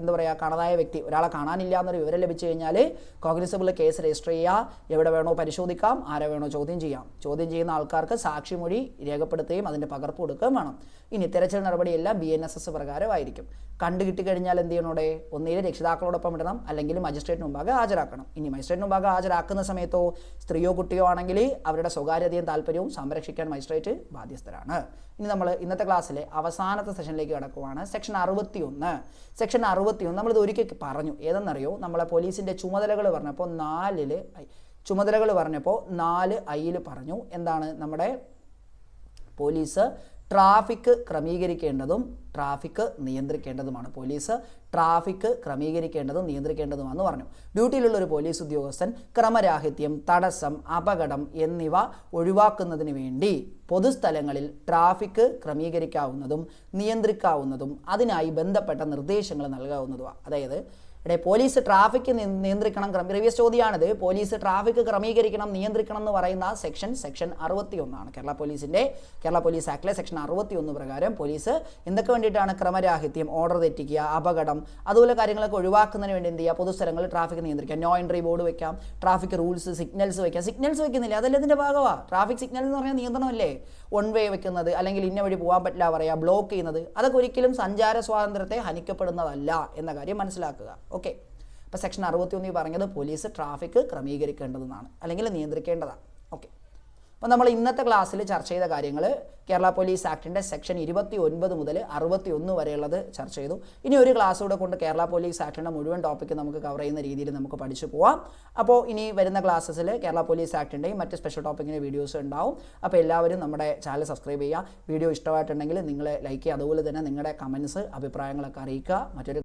എന്താ പറയുക, കാണാതായ വ്യക്തി ഒരാളെ കാണാനില്ല എന്നൊരു വിവരം ലഭിച്ചു കഴിഞ്ഞാൽ കോഗ്നിസബിൾ കേസ് രജിസ്റ്റർ ചെയ്യുക, എവിടെ വേണോ പരിശോധിക്കാം, ആരെ വേണോ ചോദ്യം ചെയ്യാം. ചോദ്യം ചെയ്യുന്ന ആൾക്കാർക്ക് സാക്ഷിമൊഴി രേഖപ്പെടുത്തുകയും അതിൻ്റെ പകർപ്പ് കൊടുക്കുകയും വേണം. ഇനി തിരച്ചിൽ നടപടിയെല്ലാം BNSS പ്രകാരമായിരിക്കും. കണ്ടു കിട്ടിക്കഴിഞ്ഞാൽ എന്ത് ചെയ്യണോടെ, ഒന്നിലെ രക്ഷിതാക്കളോടൊപ്പം ഇടണം, അല്ലെങ്കിൽ മജിസ്ട്രേറ്റിന് മുമ്പാകെ ഹാജരാക്കണം. ഇനി മജിസ്ട്രേറ്റിന് മുമ്പാകെ ഹാജരാക്കുന്ന സമയത്തോ സ്ത്രീയോ കുട്ടിയോ ആണെങ്കിൽ അവരുടെ സ്വകാര്യതയും താല്പര്യവും സംരക്ഷിക്കാൻ മജിസ്ട്രേറ്റ് ബാധ്യസ്ഥരാണ്. ഇനി നമ്മൾ ഇന്നത്തെ ക്ലാസ്സിലെ അവസാനത്തെ സെഷനിലേക്ക് കിടക്കുവാണ്. സെക്ഷൻ 61 നമ്മളിത് ഒരിക്കൽ പറഞ്ഞു. ഏതെന്നറിയോ, നമ്മളെ പോലീസിൻ്റെ ചുമതലകൾ പറഞ്ഞപ്പോൾ 4(i) പറഞ്ഞു. എന്താണ്, നമ്മുടെ പോലീസ് ട്രാഫിക് ക്രമീകരിക്കേണ്ടതും ട്രാഫിക് നിയന്ത്രിക്കേണ്ടതുമാണ്. പോലീസ് ട്രാഫിക് ക്രമീകരിക്കേണ്ടതും നിയന്ത്രിക്കേണ്ടതുമാണെന്ന് പറഞ്ഞു. ഡ്യൂട്ടിയിലുള്ള ഒരു പോലീസ് ഉദ്യോഗസ്ഥൻ ക്രമരാഹിത്യം, തടസ്സം, അപകടം എന്നിവ ഒഴിവാക്കുന്നതിന് വേണ്ടി പൊതുസ്ഥലങ്ങളിൽ ട്രാഫിക് ക്രമീകരിക്കാവുന്നതും നിയന്ത്രിക്കാവുന്നതും അതിനായി ബന്ധപ്പെട്ട നിർദ്ദേശങ്ങൾ നൽകാവുന്നതുമാണ്. അതായത് പോലീസ് ട്രാഫിക് നിയന്ത്രിക്കണം, പ്രീവിയസ് ചോദ്യമാണിത്. പോലീസ് ട്രാഫിക് ക്രമീകരിക്കണം, നിയന്ത്രിക്കണം എന്ന് പറയുന്ന സെക്ഷൻ 61 ആണ്. കേരള പോലീസ് ആക്ടിലെ സെക്ഷൻ 61 പ്രകാരം പോലീസ് എന്തൊക്കെ വേണ്ടിയിട്ടാണ് വേണ്ടിയിട്ടാണ് ക്രമരാഹിത്യം, ഓർഡർ തെറ്റിക്കുക, അപകടം, അതുപോലെ കാര്യങ്ങളൊക്കെ ഒഴിവാക്കുന്നതിന് വേണ്ടി എന്ത് ചെയ്യുക, പൊതുസ്ഥലങ്ങളിൽ ട്രാഫിക് നിയന്ത്രിക്കുക. നോ എൻട്രി ബോർഡ് വെക്കാം, ട്രാഫിക് റൂൾസ്, സിഗ്നൽസ് വെക്കാം. സിഗ്നൽസ് വെക്കുന്നില്ല, അതല്ല ഇതിൻ്റെ ഭാഗമാണ്. ട്രാഫിക് സിഗ്നൽ എന്ന് പറഞ്ഞാൽ നിയന്ത്രണമല്ലേ. വൺ വേ വെക്കുന്നത്, അല്ലെങ്കിൽ ഇന്ന വഴി പോകാൻ പറ്റില്ല പറയുക, ബ്ലോക്ക് ചെയ്യുന്നത്, അതൊക്കെ ഒരിക്കലും സഞ്ചാര സ്വാതന്ത്ര്യത്തെ ഹനിക്കപ്പെടുന്നതല്ല എന്ന കാര്യം മനസ്സിലാക്കുക. ഓക്കെ. അപ്പോൾ സെക്ഷൻ 61 പറഞ്ഞത് പോലീസ് ട്രാഫിക് ക്രമീകരിക്കേണ്ടതെന്നാണ്, അല്ലെങ്കിൽ നിയന്ത്രിക്കേണ്ടതാണ്. ഓക്കെ. അപ്പോൾ നമ്മൾ ഇന്നത്തെ ക്ലാസ്സിൽ ചർച്ച ചെയ്ത കാര്യങ്ങൾ കേരള പോലീസ് ആക്ടിൻ്റെ സെക്ഷൻ 29 മുതൽ 61 വരെയുള്ളത് ചർച്ച ചെയ്തു. ഇനി ഒരു ക്ലാസ് കൂടെ കൊണ്ട് കേരള പോലീസ് ആക്ടിൻ്റെ മുഴുവൻ ടോപ്പിക്ക് നമുക്ക് കവർ ചെയ്യുന്ന രീതിയിൽ നമുക്ക് പഠിച്ചു പോവാം. അപ്പോൾ ഇനി വരുന്ന ക്ലാസ്സസിൽ കേരള പോലീസ് ആക്ടിൻ്റെയും മറ്റ് സ്പെഷ്യൽ ടോപ്പിക്കിൻ്റെ വീഡിയോസ് ഉണ്ടാവും. അപ്പോൾ എല്ലാവരും നമ്മുടെ ചാനൽ സബ്സ്ക്രൈബ് ചെയ്യുക. വീഡിയോ ഇഷ്ടമായിട്ടുണ്ടെങ്കിൽ നിങ്ങൾ ലൈക്ക് ചെയ്യുക. അതുപോലെ തന്നെ നിങ്ങളുടെ കമൻസ്, അഭിപ്രായങ്ങളൊക്കെ അറിയിക്കുക. മറ്റൊരു